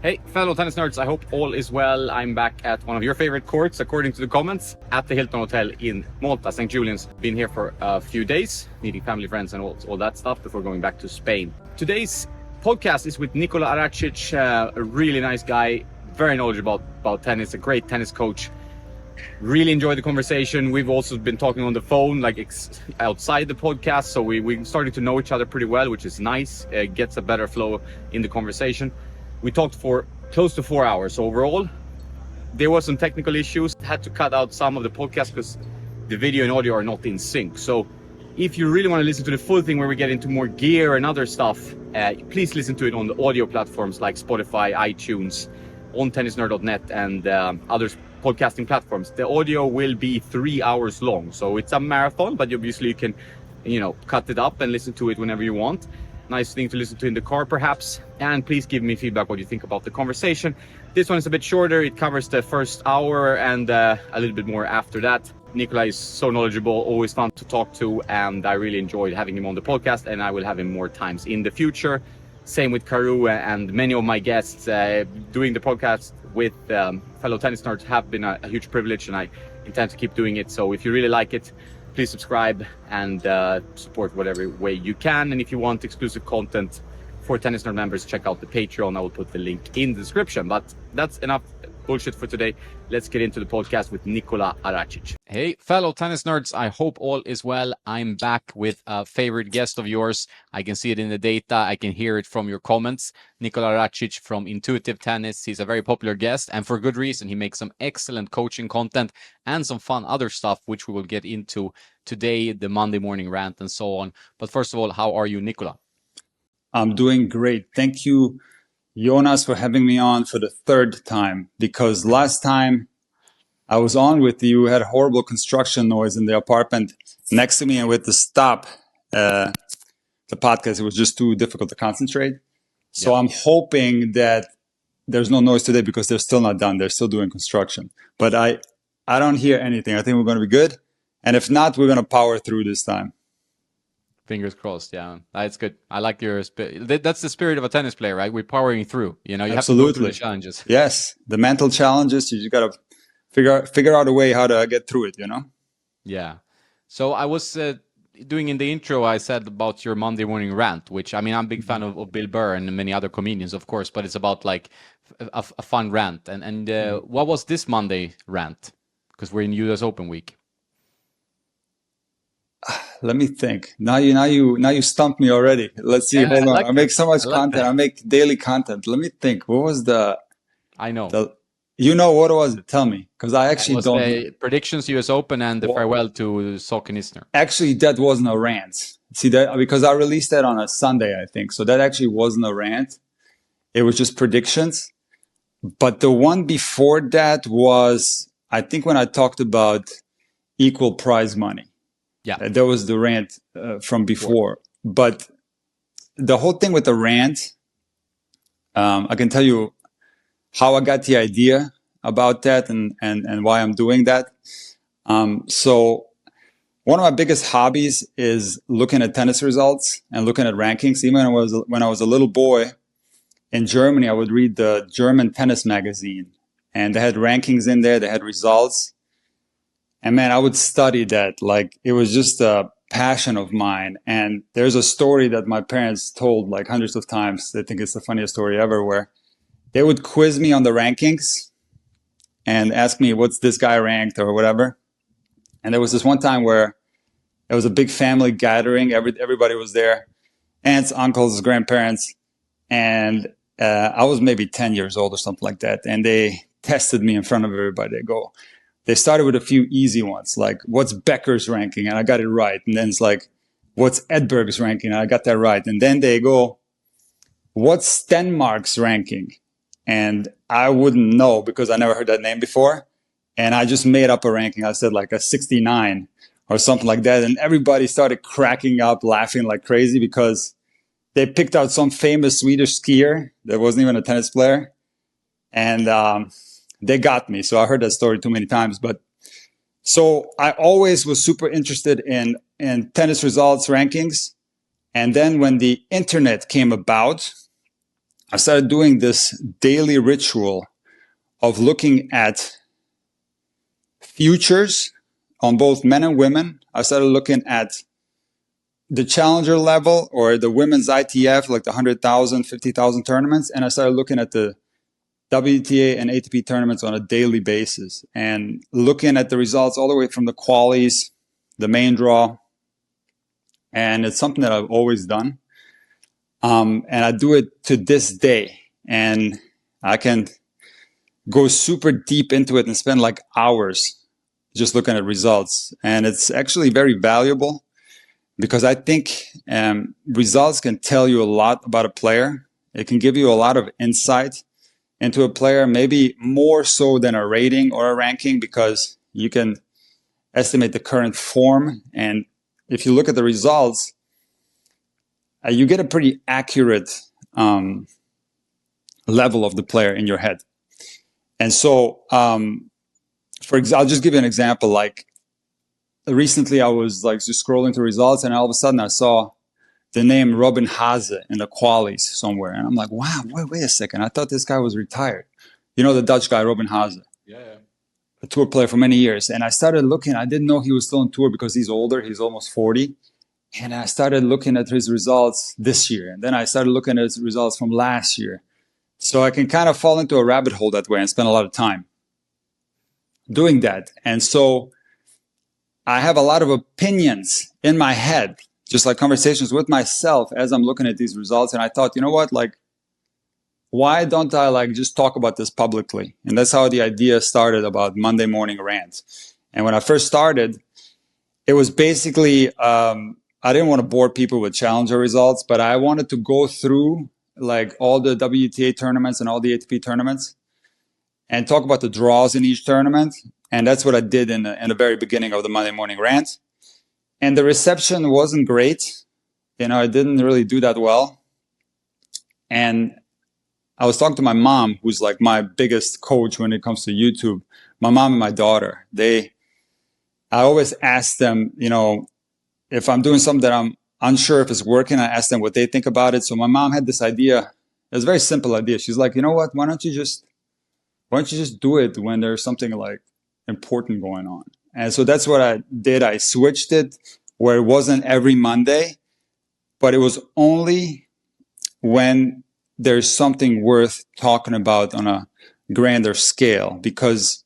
Hey, fellow tennis nerds, I hope all is well. I'm back at one of your favorite courts, according to the comments, at the Hilton Hotel in Malta, St. Julian's. Been here for a few days, meeting family, friends, and all that stuff before going back to Spain. Today's podcast is with Nikola Aracic, a really nice guy, very knowledgeable about tennis, a great tennis coach. Really enjoyed the conversation. We've also been talking on the phone, like outside the podcast, so we started to know each other pretty well, which is nice. It gets a better flow in the conversation. We talked for close to 4 hours overall. There were some technical issues. Had to cut out some of the podcast because the video and audio are not in sync. So if you really want to listen to the full thing where we get into more gear and other stuff, please listen to it on the audio platforms like Spotify, iTunes, on tennisnerd.net and other podcasting platforms. The audio will be 3 hours long. So it's a marathon, but obviously you can, cut it up and listen to it whenever you want. Nice thing to listen to in the car, perhaps. And please give me feedback what you think about the conversation. This one is a bit shorter. It covers the first hour and a little bit more after that. Nikola is so knowledgeable, always fun to talk to, and I really enjoyed having him on the podcast, and I will have him more times in the future. Same with Karu and many of my guests. Doing the podcast with fellow tennis nerds have been a huge privilege, and I intend to keep doing it. So if you really like it, please subscribe and support whatever way you can. And if you want exclusive content for Tennis Nerd members, check out the Patreon. I will put the link in the description. But that's enough bullshit for today. Let's get into the podcast with Nikola Aracic. Hey, fellow tennis nerds. I hope all is well. I'm back with a favorite guest of yours. I can see it in the data. I can hear it from your comments. Nikola Aracic from Intuitive Tennis. He's a very popular guest, and for good reason. He makes some excellent coaching content and some fun other stuff, which we will get into today, the Monday morning rant and so on. But first of all, how are you, Nikola? I'm doing great. Thank you, Jonas, for having me on for the third time, because last time I was on with you, we had horrible construction noise in the apartment next to me, and with the stop the podcast, it was just too difficult to concentrate. So I'm hoping that there's no noise today because they're still not done. They're still doing construction. But I don't hear anything. I think we're going to be good. And if not, we're going to power through this time. Fingers crossed. Yeah, that's good. I like your spirit. That's the spirit of a tennis player, right? We're powering through. You Absolutely. have to go through the challenges. Yes, the mental challenges. You just got to figure out a way how to get through it. Yeah. So I was doing in the intro, I said about your Monday morning rant, which I'm a big fan of Bill Burr and many other comedians, of course, but it's about like a fun rant. And what was this Monday rant? Because we're in US Open week. Let me think. Now you stumped me already. Let's see. Hold on. I make so much content. I make daily content. Let me think. What was the? I know. What was it? Tell me, because I actually don't. The predictions US Open and the farewell to Saucony Isner. Actually, that wasn't a rant. See that, because I released that on a Sunday, I think. So that actually wasn't a rant. It was just predictions. But the one before that was, I think, when I talked about equal prize money. Yeah, that was the rant from before. But the whole thing with the rant, I can tell you how I got the idea about that and why I'm doing that. So one of my biggest hobbies is looking at tennis results and looking at rankings. Even when I was a little boy in Germany, I would read the German tennis magazine, and they had rankings in there. They had results. And man, I would study that. Like, it was just a passion of mine. And there's a story that my parents told like hundreds of times. They think it's the funniest story ever, where they would quiz me on the rankings and ask me, what's this guy ranked or whatever. And there was this one time where it was a big family gathering. Everybody was there, aunts, uncles, grandparents. And I was maybe 10 years old or something like that. And they tested me in front of everybody. They started with a few easy ones, like, what's Becker's ranking? And I got it right. And then it's like, what's Edberg's ranking? And I got that right. And then they go, what's Stenmark's ranking? And I wouldn't know because I never heard that name before. And I just made up a ranking. I said like a 69 or something like that. And everybody started cracking up, laughing like crazy because they picked out some famous Swedish skier that wasn't even a tennis player. And they got me. So I heard that story too many times. But so I always was super interested in tennis results rankings. And then when the internet came about, I started doing this daily ritual of looking at futures on both men and women. I started looking at the challenger level or the women's ITF, like the 100,000, 50,000 tournaments. And I started looking at the WTA and ATP tournaments on a daily basis and looking at the results all the way from the qualies, the main draw. And it's something that I've always done. And I do it to this day. And I can go super deep into it and spend like hours just looking at results. And it's actually very valuable because I think results can tell you a lot about a player. It can give you a lot of insight into a player, maybe more so than a rating or a ranking, because you can estimate the current form. And if you look at the results, you get a pretty accurate level of the player in your head. And so, for example, I'll just give you an example. Like recently I was like just scrolling through results and all of a sudden I saw the name Robin Haase in the qualies somewhere. And I'm like, wow, wait a second. I thought this guy was retired. You know, the Dutch guy, Robin Haase. Yeah. A tour player for many years. And I started looking, I didn't know he was still on tour because he's older. He's almost 40. And I started looking at his results this year. And then I started looking at his results from last year. So I can kind of fall into a rabbit hole that way and spend a lot of time doing that. And so I have a lot of opinions in my head, just like conversations with myself as I'm looking at these results. And I thought, you know what, like, why don't I like just talk about this publicly? And that's how the idea started about Monday Morning Rants. And when I first started, it was basically, I didn't want to bore people with challenger results, but I wanted to go through like all the WTA tournaments and all the ATP tournaments and talk about the draws in each tournament. And that's what I did in the very beginning of the Monday Morning Rant. And the reception wasn't great. You know, I didn't really do that well. And I was talking to my mom, who's like my biggest coach when it comes to YouTube. My mom and my daughter, I always ask them, you know, if I'm doing something that I'm unsure if it's working, I ask them what they think about it. So my mom had this idea. It was a very simple idea. She's like, you know what? Why don't you just do it when there's something like important going on? And so that's what I did. I switched it where it wasn't every Monday, but it was only when there's something worth talking about on a grander scale. Because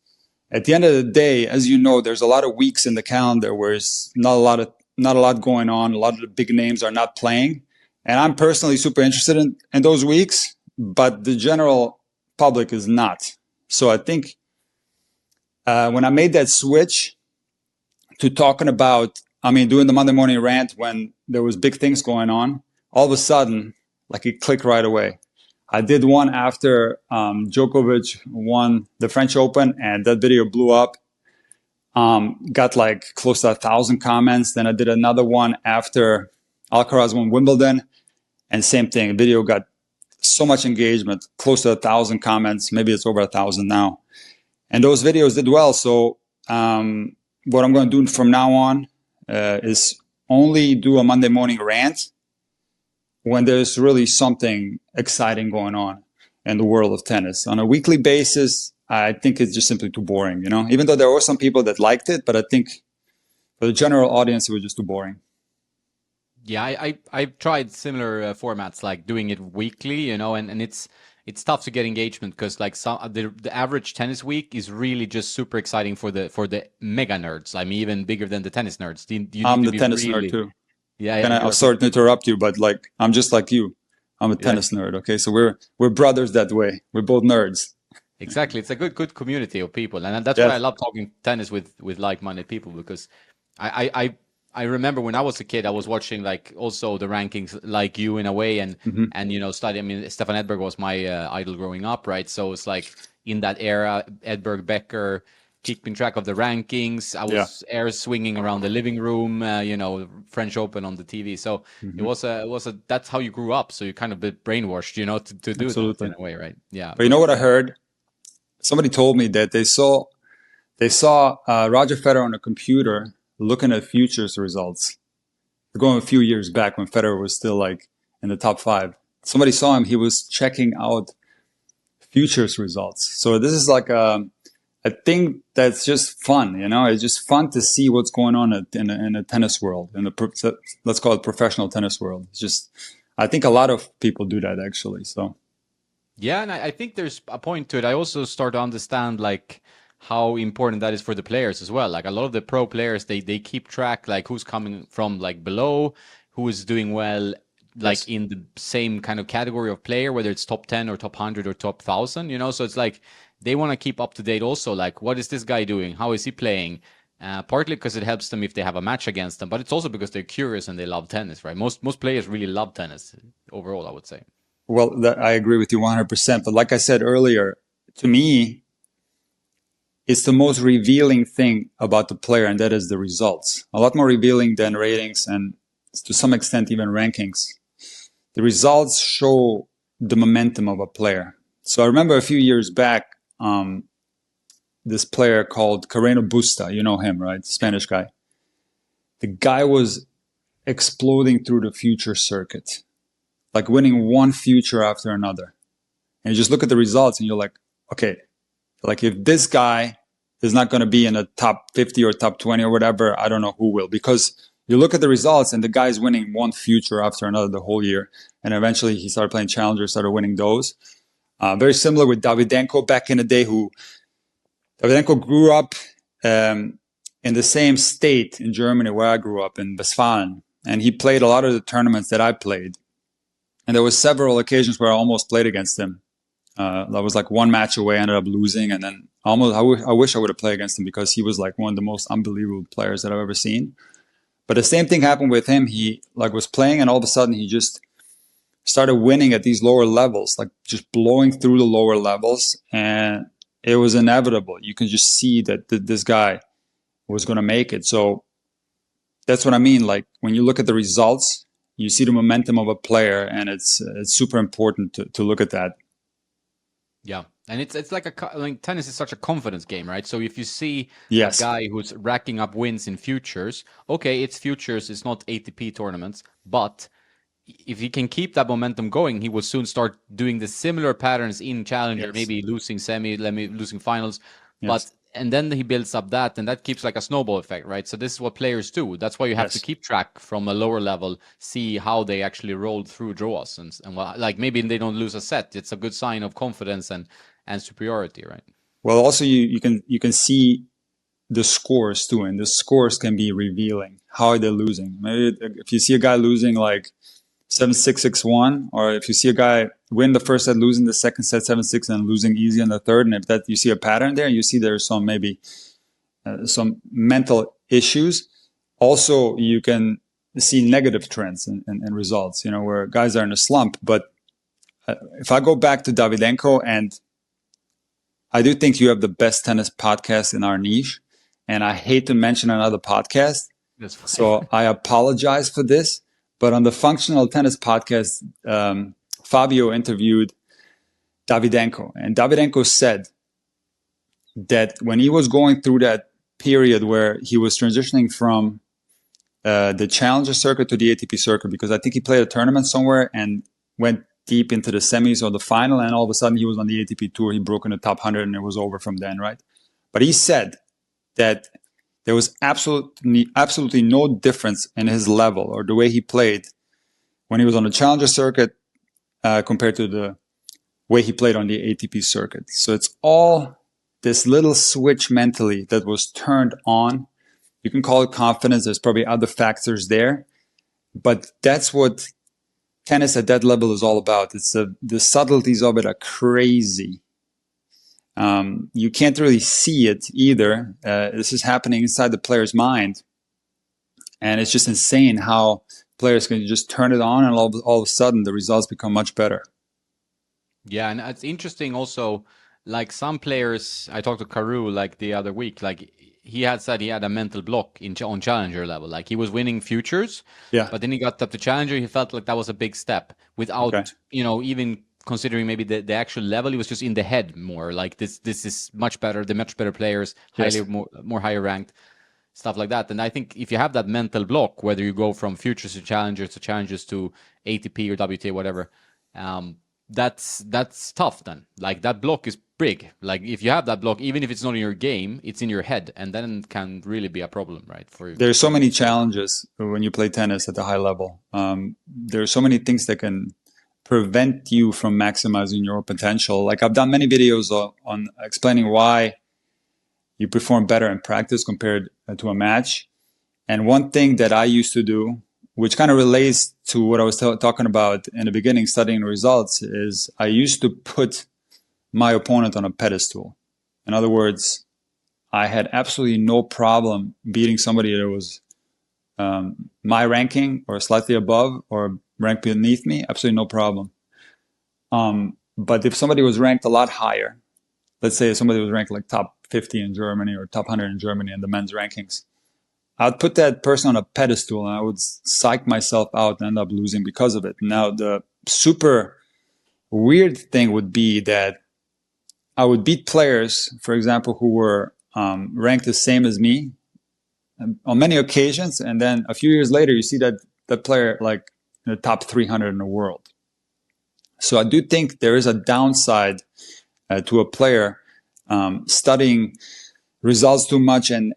at the end of the day, as you know, there's a lot of weeks in the calendar where it's not a lot going on. A lot of the big names are not playing. And I'm personally super interested in those weeks, but the general public is not. So I think when I made that switch to talking about, doing the Monday Morning Rant when there was big things going on, all of a sudden, like it clicked right away. I did one after Djokovic won the French Open, and that video blew up. Got like close to 1,000 comments. Then I did another one after Alcaraz won Wimbledon, and same thing. The video got so much engagement, close to 1,000 comments. Maybe it's over 1,000 now. And those videos did well. So what I'm going to do from now on is only do a Monday Morning Rant when there's really something exciting going on in the world of tennis. On a weekly basis, I think it's just simply too boring, you know, even though there were some people that liked it, but I think for the general audience, it was just too boring. Yeah, I've tried similar formats, like doing it weekly, you know, and it's tough to get engagement because like the average tennis week is really just super exciting for the mega nerds. I'm even bigger than the tennis nerds. I'm the tennis nerd too. Yeah. I'm sorry to interrupt you, but like I'm just like you. I'm a tennis nerd. Okay, so we're brothers that way. We're both nerds. Exactly, it's a good community of people, and that's why I love talking tennis with like-minded people, because I remember when I was a kid, I was watching like also the rankings like you in a way, and you know, study. I mean, Stefan Edberg was my idol growing up, right? So it's like in that era, Edberg, Becker, keeping track of the rankings. I was air swinging around the living room, you know, French Open on the TV. So it was a that's how you grew up. So you kind of bit brainwashed, you know, to do that in a way, right? Yeah. But you know what I heard? Somebody told me that they saw Roger Federer on a computer looking at futures results. Going a few years back when Federer was still like in the top 5, somebody saw him. He was checking out futures results. So this is like a thing that's just fun, you know. It's just fun to see what's going on in the tennis world, in the let's call it professional tennis world. It's just, I think a lot of people do that actually. So Yeah, and I think there's a point to it. I also start to understand like how important that is for the players as well. Like a lot of the pro players, they keep track like who's coming from like below, who is doing well, like yes, in the same kind of category of player, whether it's top 10 or top 100 or top 1,000, you know? So it's like they want to keep up to date also. Like, what is this guy doing? How is he playing? Partly because it helps them if they have a match against them, but it's also because they're curious and they love tennis, right? Most players really love tennis overall, I would say. well, I agree with you 100%. But like I said earlier, to me, it's the most revealing thing about the player, and that is the results. A lot more revealing than ratings and to some extent even rankings. The results show the momentum of a player. So I remember a few years back, this player called Carreno Busta. You know him, right? Spanish guy. The guy was exploding through the future circuit, like winning one future after another. And you just look at the results and you're like, okay, like if this guy is not going to be in the top 50 or top 20 or whatever, I don't know who will. Because you look at the results and the guy's winning one future after another the whole year. And eventually he started playing challengers, started winning those. Very similar with Davydenko back in the day, who Davydenko grew up in the same state in Germany where I grew up, in Westfalen. And he played a lot of the tournaments that I played. And there was several occasions where I almost played against him. I was like one match away, ended up losing, and then almost I wish I would have played against him because he was like one of the most unbelievable players that I've ever seen. But the same thing happened with him. He like was playing, and all of a sudden he just started winning at these lower levels, like just blowing through the lower levels, and it was inevitable. You can just see that this guy was going to make it. So that's what I mean. Like when you look at the results, you see the momentum of a player, and it's super important to look at that. Yeah, and it's like like tennis is such a confidence game, right? So if you see a Yes. guy who's racking up wins in futures, okay, it's futures, it's not ATP tournaments, but if he can keep that momentum going, he will soon start doing the similar patterns in challenger, Yes. maybe losing semi, losing finals, Yes. and then he builds up that, and that keeps like a snowball effect, right? So this is what players do. That's why you have to Yes. keep track from a lower level, see how they actually rolled through draws, and like maybe they don't lose a set. It's a good sign of confidence and superiority, right? Well, also you can see the scores too, and the scores can be revealing. How are they losing? Maybe if you see a guy losing like 7-6, 6-1, or if you see a guy win the first set, losing the second set 7-6, and losing easy in the third, and if that you see a pattern there, you see there's some maybe some mental issues. Also, you can see negative trends and results. You know, where guys are in a slump. But if I go back to Davydenko, and I do think you have the best tennis podcast in our niche, and I hate to mention another podcast, That's fine. so I apologize for this. But on the Functional Tennis podcast, Fabio interviewed Davydenko, and Davydenko said that when he was going through that period where he was transitioning from the Challenger circuit to the ATP circuit, because I think he played a tournament somewhere and went deep into the semis or the final, and all of a sudden he was on the ATP tour. He broke in the top 100, and it was over from then, right? But he said that there was absolutely no difference in his level or the way he played when he was on the Challenger circuit compared to the way he played on the ATP circuit. So it's all this little switch mentally that was turned on. You can call it confidence. There's probably other factors there, but that's what tennis at that level is all about. It's the subtleties of it are crazy. You can't really see it either. This is happening inside the player's mind, and it's just insane how players can just turn it on, and all of a sudden the results become much better. Yeah, and it's interesting also, like some players, I talked to Karu like the other week, like he had said he had a mental block on challenger level. Like he was winning futures, Yeah. but then he got up to challenger, he felt like that was a big step Okay. without, even considering maybe the actual level. He was just in the head more like this is much better, the much better players, Yes. highly more higher ranked, stuff like that. And I think if you have that mental block, whether you go from futures to challengers to ATP or WTA, whatever, That's tough then. Like that block is big. Like if you have that block, even if it's not in your game, it's in your head, and then it can really be a problem, right? For you. There's so many challenges when you play tennis at the high level. There's so many things that can prevent you from maximizing your potential. Like I've done many videos on explaining why you perform better in practice compared to a match. And one thing that I used to do, which kind of relates to what I was talking about in the beginning, studying results, is I used to put my opponent on a pedestal. In other words, I had absolutely no problem beating somebody that was my ranking or slightly above or ranked beneath me. Absolutely no problem. But if somebody was ranked a lot higher, let's say somebody was ranked like top 50 in Germany or top 100 in Germany in the men's rankings, I'd put that person on a pedestal and I would psych myself out and end up losing because of it. Now, the super weird thing would be that I would beat players, for example, who were ranked the same as me on many occasions. And then a few years later, you see that player like in the top 300 in the world. So I do think there is a downside to a player studying results too much and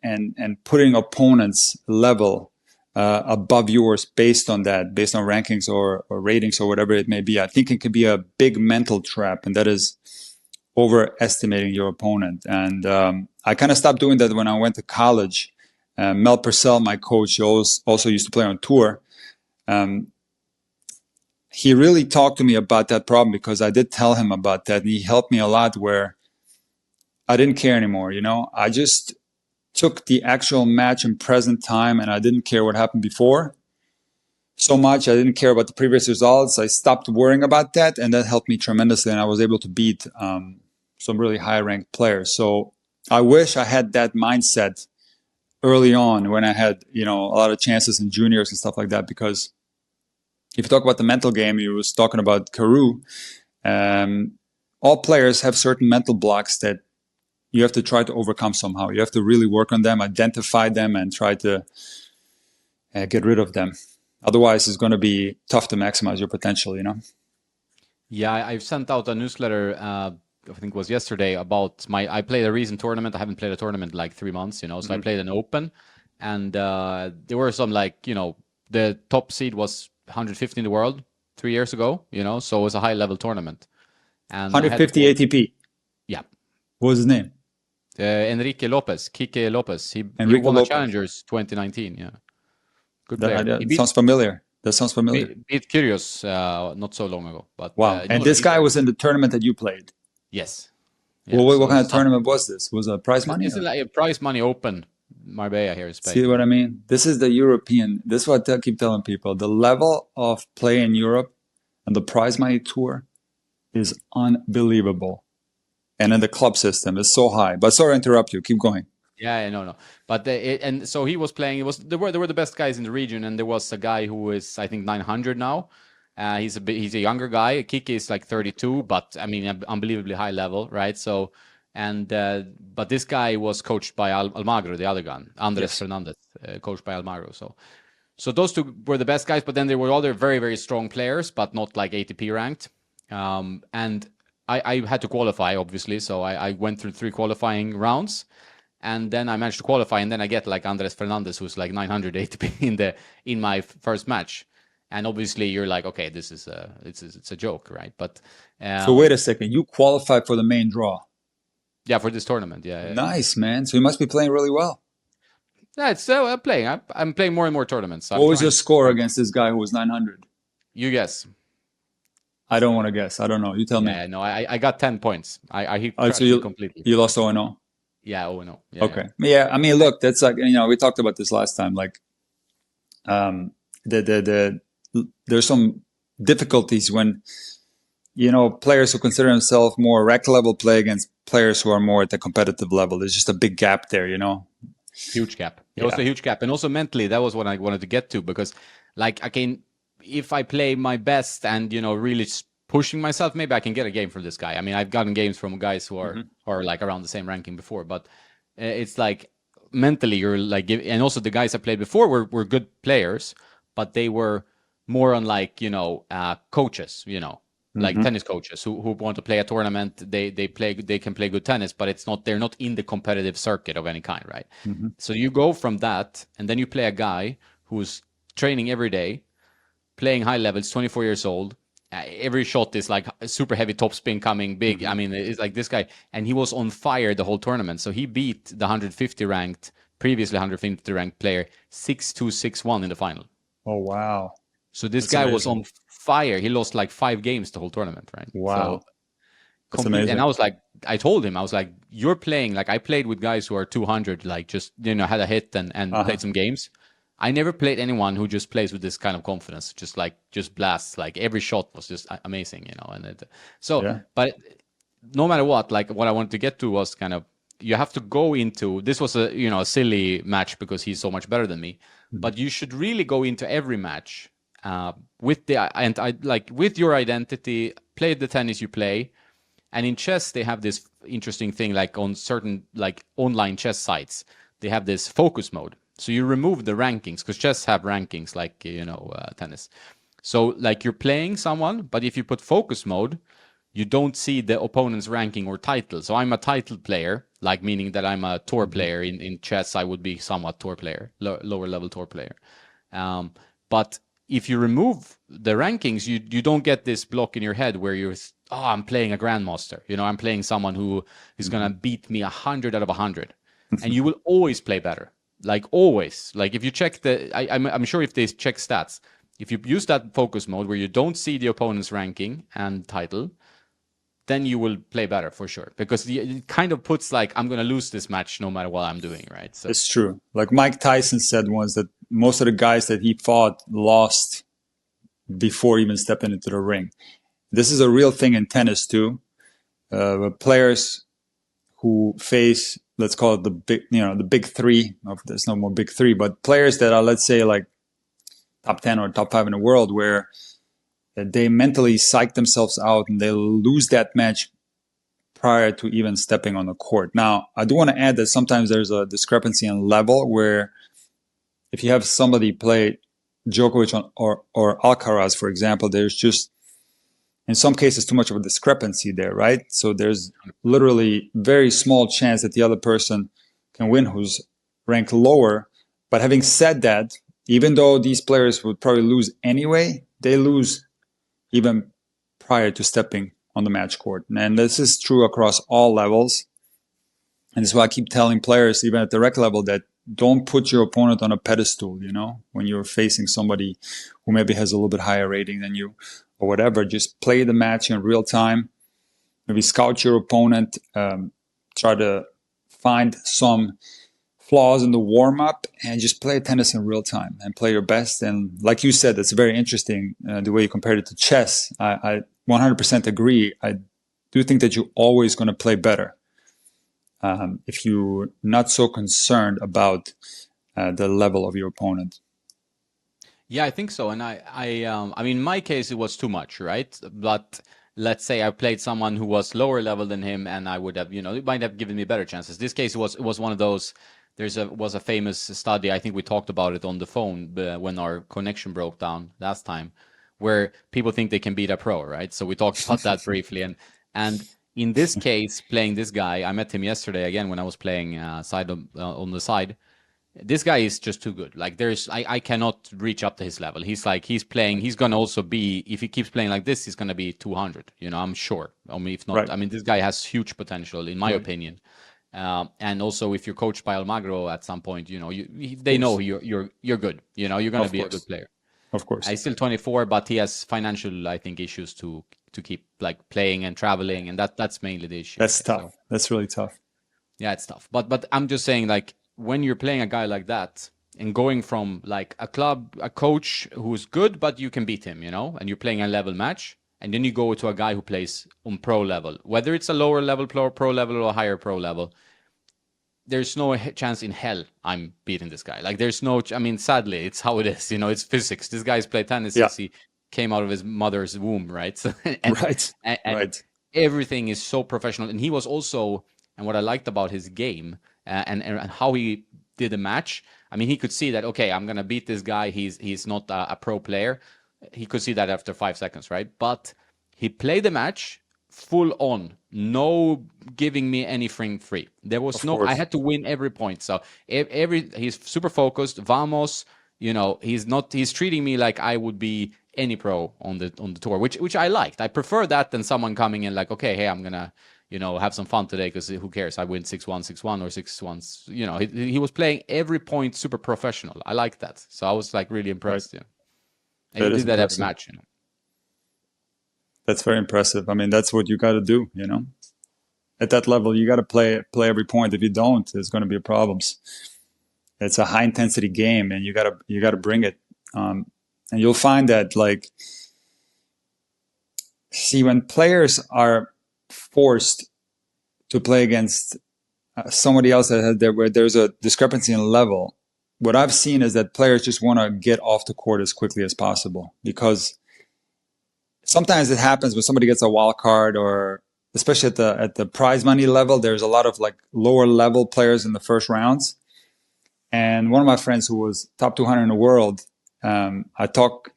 putting opponents' level above yours based on that, based on rankings or ratings or whatever it may be. I think it could be a big mental trap, and that is overestimating your opponent. And I kind of stopped doing that when I went to college. Mel Purcell, my coach, he also used to play on tour. He really talked to me about that problem because I did tell him about that, and he helped me a lot where I didn't care anymore, you know. I just took the actual match in present time and I didn't care what happened before so much. I didn't care about the previous results. I stopped worrying about that, and that helped me tremendously, and I was able to beat some really high-ranked players. So I wish I had that mindset early on when I had, you know, a lot of chances in juniors and stuff like that, because if you talk about the mental game, you was talking about Carew, all players have certain mental blocks that you have to try to overcome somehow. You have to really work on them, identify them, and try to get rid of them. Otherwise, it's going to be tough to maximize your potential, you know? Yeah, I've sent out a newsletter, I think it was yesterday, about I played a recent tournament. I haven't played a tournament in like 3 months, you know, so I played an open, and there were some like, you know, the top seed was 150 in the world 3 years ago, you know, so it was a high level tournament. And 150 ATP. Yeah. What was his name? Enrique Lopez, Kike Lopez. He won the Challengers 2019. Yeah, good player. That sounds familiar. That sounds familiar. Beat Kyrgios not so long ago. But wow! And this guy was in the tournament that you played. Yes. Yeah, well, what kind of tournament was this? Was it prize money? This is like a prize money open Marbella here in Spain. See what I mean? This is the European. This is what I keep telling people. The level of play in Europe and the prize money tour is unbelievable. And then the club system is so high. But sorry to interrupt you. Keep going. Yeah, no. But and so he was playing. There were the best guys in the region, and there was a guy who is, I think, 900 now. He's a younger guy. Kike is like 32, but I mean, unbelievably high level, right? So, and but this guy was coached by Almagro, the other guy, Andres Fernandez, coached by Almagro. So those two were the best guys. But then there were other very, very strong players, but not like ATP ranked. And I had to qualify, obviously, so I went through 3 qualifying rounds, and then I managed to qualify, and then I get like Andres Fernandez, who's like 900 ATP in my first match, and obviously you're like, okay, this is it's a joke, right? But so wait a second, you qualified for the main draw? Yeah, for this tournament, yeah. Nice, man. So you must be playing really well. Yeah, it's still I'm playing. I'm playing more and more tournaments. So what was your score against this guy who was 900? You guess. I don't want to guess. I don't know. You tell me. Yeah, no, I got 10 points. I hit completely. You lost 0-0? Yeah, 0-0. Yeah, okay. Yeah, I mean, look, that's like, you know, we talked about this last time. Like, there's some difficulties when, you know, players who consider themselves more rec level play against players who are more at the competitive level. There's just a big gap there, you know? Huge gap. It was a huge gap. And also mentally, that was what I wanted to get to, because like, if I play my best and, you know, really pushing myself, maybe I can get a game from this guy. I mean, I've gotten games from guys who are like around the same ranking before, but it's like mentally you're like, and also the guys I played before were good players, but they were more on like, you know, coaches, you know, like Hmm. tennis coaches who want to play a tournament. They can play good tennis, but they're not in the competitive circuit of any kind, right? Hmm. So you go from that, and then you play a guy who's training every day, playing high levels, 24 years old. Every shot is like a super heavy topspin coming big. I Hmm. mean, it's like this guy, and he was on fire the whole tournament. So he beat the 150 ranked, previously 150 ranked player 6-2, 6-1 in the final. Oh, wow. So this That's guy was amazing. on fire. He lost like 5 games the whole tournament, right? So Wow. That's complete. And amazing. I was like, I told him, I was like, you're playing like I played with guys who are 200, like just had a hit and Uh-huh. played some games. I never played anyone who just plays with this kind of confidence, just blasts. Like every shot was just amazing, And Yeah. but no matter what, like what I wanted to get to was kind of you have to go into this was a silly match because he's so much better than me, Mhm. but you should really go into every match with the and I like with your identity, play the tennis you play. And in chess, they have this interesting thing, like on certain like online chess sites, they have this focus mode. So you remove the rankings because chess have rankings like tennis. So like you're playing someone, but if you put focus mode, you don't see the opponent's ranking or title. So I'm a title player, like meaning that I'm a tour Mhm. player. In chess, I would be somewhat tour player, lower level tour player. Um, but if you remove the rankings, you don't get this block in your head where I'm playing a grandmaster. I'm playing someone who is gonna Mhm. beat me 100 out of 100, and you will always play better. Like always. Like if you check I'm sure if they check stats, if you use that focus mode where you don't see the opponent's ranking and title, then you will play better for sure because it kind of puts like I'm gonna lose this match no matter what I'm doing, right? So It's true. Like Mike Tyson said once that most of the guys that he fought lost before even stepping into the ring. This is a real thing in tennis too. Players who face, let's call it the big three. There's no more big three, but players that are, let's say, like top 10 or top 5 in the world, where they mentally psych themselves out and they lose that match prior to even stepping on the court. Now, I do want to add that sometimes there's a discrepancy in level where if you have somebody play Djokovic or Alcaraz, for example, there's just in some cases too much of a discrepancy there, right? So there's literally very small chance that the other person can win who's ranked lower. But having said that, even though these players would probably lose anyway, they lose even prior to stepping on the match court. And this is true across all levels. And this is why I keep telling players, even at the rec level, that don't put your opponent on a pedestal, when you're facing somebody who maybe has a little bit higher rating than you or whatever. Just play the match in real time. Maybe scout your opponent, try to find some flaws in the warm up and just play tennis in real time and play your best. And like you said, it's very interesting the way you compared it to chess. I 100% agree. I do think that you're always going to play better if you're not so concerned about the level of your opponent. yeah, I think so. And I mean, in my case, it was too much, right? But let's say I played someone who was lower level than him, and I would have, it might have given me better chances. This case was one of those. Was a famous study. I think we talked about it on the phone when our connection broke down last time, where people think they can beat a pro, right? So we talked about that briefly, and in this case, playing this guy, I met him yesterday again when I was playing on the side. This guy is just too good. Like I cannot reach up to his level. He's playing. He's gonna also be if he keeps playing like this, he's gonna be 200. I'm sure. I mean, if not, Right, I mean, this guy has huge potential in my right. opinion. And also, if you're coached by Almagro at some point, Of they know course, you're good. You're gonna of be a good course, player. of course. He's still 24, but he has financial, I think, issues to keep like playing and traveling, and that's mainly the issue, That's right? tough. So That's really tough. yeah, it's tough. But I'm just saying, like, when you're playing a guy like that and going from like a coach who's good, but you can beat him, and you're playing a level match, and then you go to a guy who plays on pro level, whether it's a lower level pro level or a higher pro level, there's no chance in hell I'm beating this guy. Like, there's no, I mean, sadly, it's how it is, it's physics. This guy's played tennis Yeah, since he came out of his mother's womb, right? So, and, right, and right. everything is so professional. And he was also, and what I liked about his game and how he did the match, I mean, he could see that, okay, I'm going to beat this guy. He's not a pro player. He could see that after 5 seconds, right? But he played the match full on, no giving me anything free. There was I had to win every point. So he's super focused. Vamos, he's treating me like I would be any pro on the tour, which I liked. I prefer that than someone coming in like, okay, hey, I'm gonna have some fun today because who cares? I win 6-1, 6-1 or 6-1. He was playing every point super professional. I like that. So I was like really impressed. Right. And he did that every match. That's very impressive. I mean, that's what you got to do. At that level, you got to play every point. If you don't, there's going to be problems. It's a high intensity game, and you got to bring it. And you'll find that when players are forced to play against somebody else where there's a discrepancy in level, what I've seen is that players just want to get off the court as quickly as possible, because sometimes it happens when somebody gets a wild card, or especially at the prize money level, there's a lot of like lower level players in the first rounds. And one of my friends who was top 200 in the world, I talked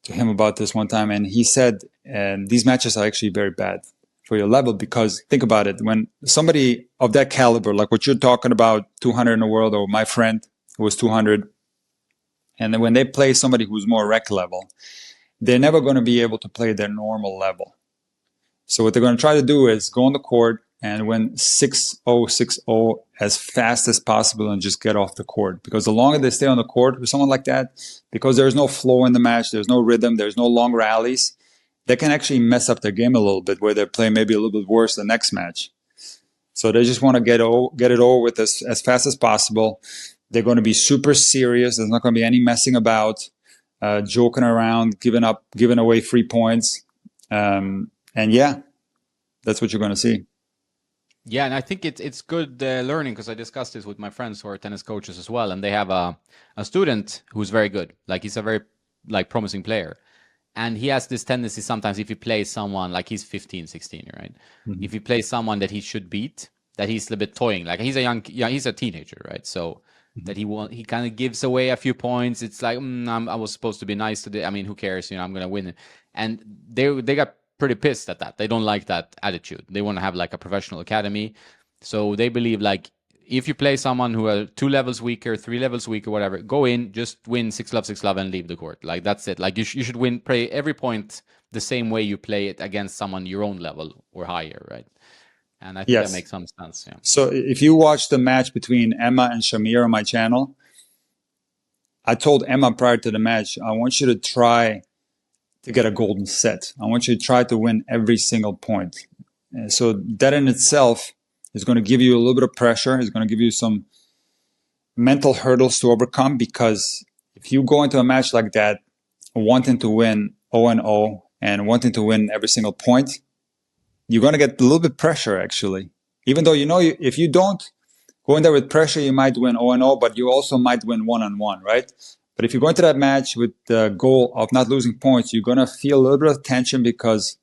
to him about this one time, and he said, these matches are actually very bad for your level, because think about it, when somebody of that caliber, like what you're talking about, 200 in the world, or my friend who was 200, and then when they play somebody who's more rec level, they're never going to be able to play their normal level. So what they're going to try to do is go on the court and win 6-0, 6-0 as fast as possible and just get off the court. Because the longer they stay on the court with someone like that, because there's no flow in the match, there's no rhythm, there's no long rallies, they can actually mess up their game a little bit, where they're playing maybe a little bit worse the next match. So they just want to get it over with as fast as possible. They're going to be super serious. There's not going to be any messing about, joking around, giving away free points. And yeah, that's what you're going to see. Yeah, and I think it's good learning, because I discussed this with my friends who are tennis coaches as well, and they have a student who's very good. Like, he's a very promising player. And he has this tendency sometimes, if he plays someone, like he's 15, 16, right? Mm-hmm. If he plays someone that he should beat, that he's a bit toying. Like, he's he's a teenager, right? So that he kind of gives away a few points. It's like, I was supposed to be nice today. I mean, who cares? I'm going to win it. And they got pretty pissed at that. They don't like that attitude. They want to have like a professional academy. So they believe like, if you play someone who are 2 levels weaker, 3 levels weaker, whatever, go in, just win 6-love, 6-love, and leave the court. Like, that's it. Like, you should play every point the same way you play it against someone your own level or higher, right? And I think that makes some sense. Yeah. So if you watch the match between Emma and Shamir on my channel, I told Emma prior to the match, I want you to try to get a golden set. I want you to try to win every single point. And so that in itself is going to give you a little bit of pressure. It's going to give you some mental hurdles to overcome, because if you go into a match like that wanting to win 0-0 and wanting to win every single point, you're going to get a little bit pressure, actually. Even though, if you don't go in there with pressure, you might win 0-0, but you also might win 1-on-1, right? But if you go into that match with the goal of not losing points, you're going to feel a little bit of tension because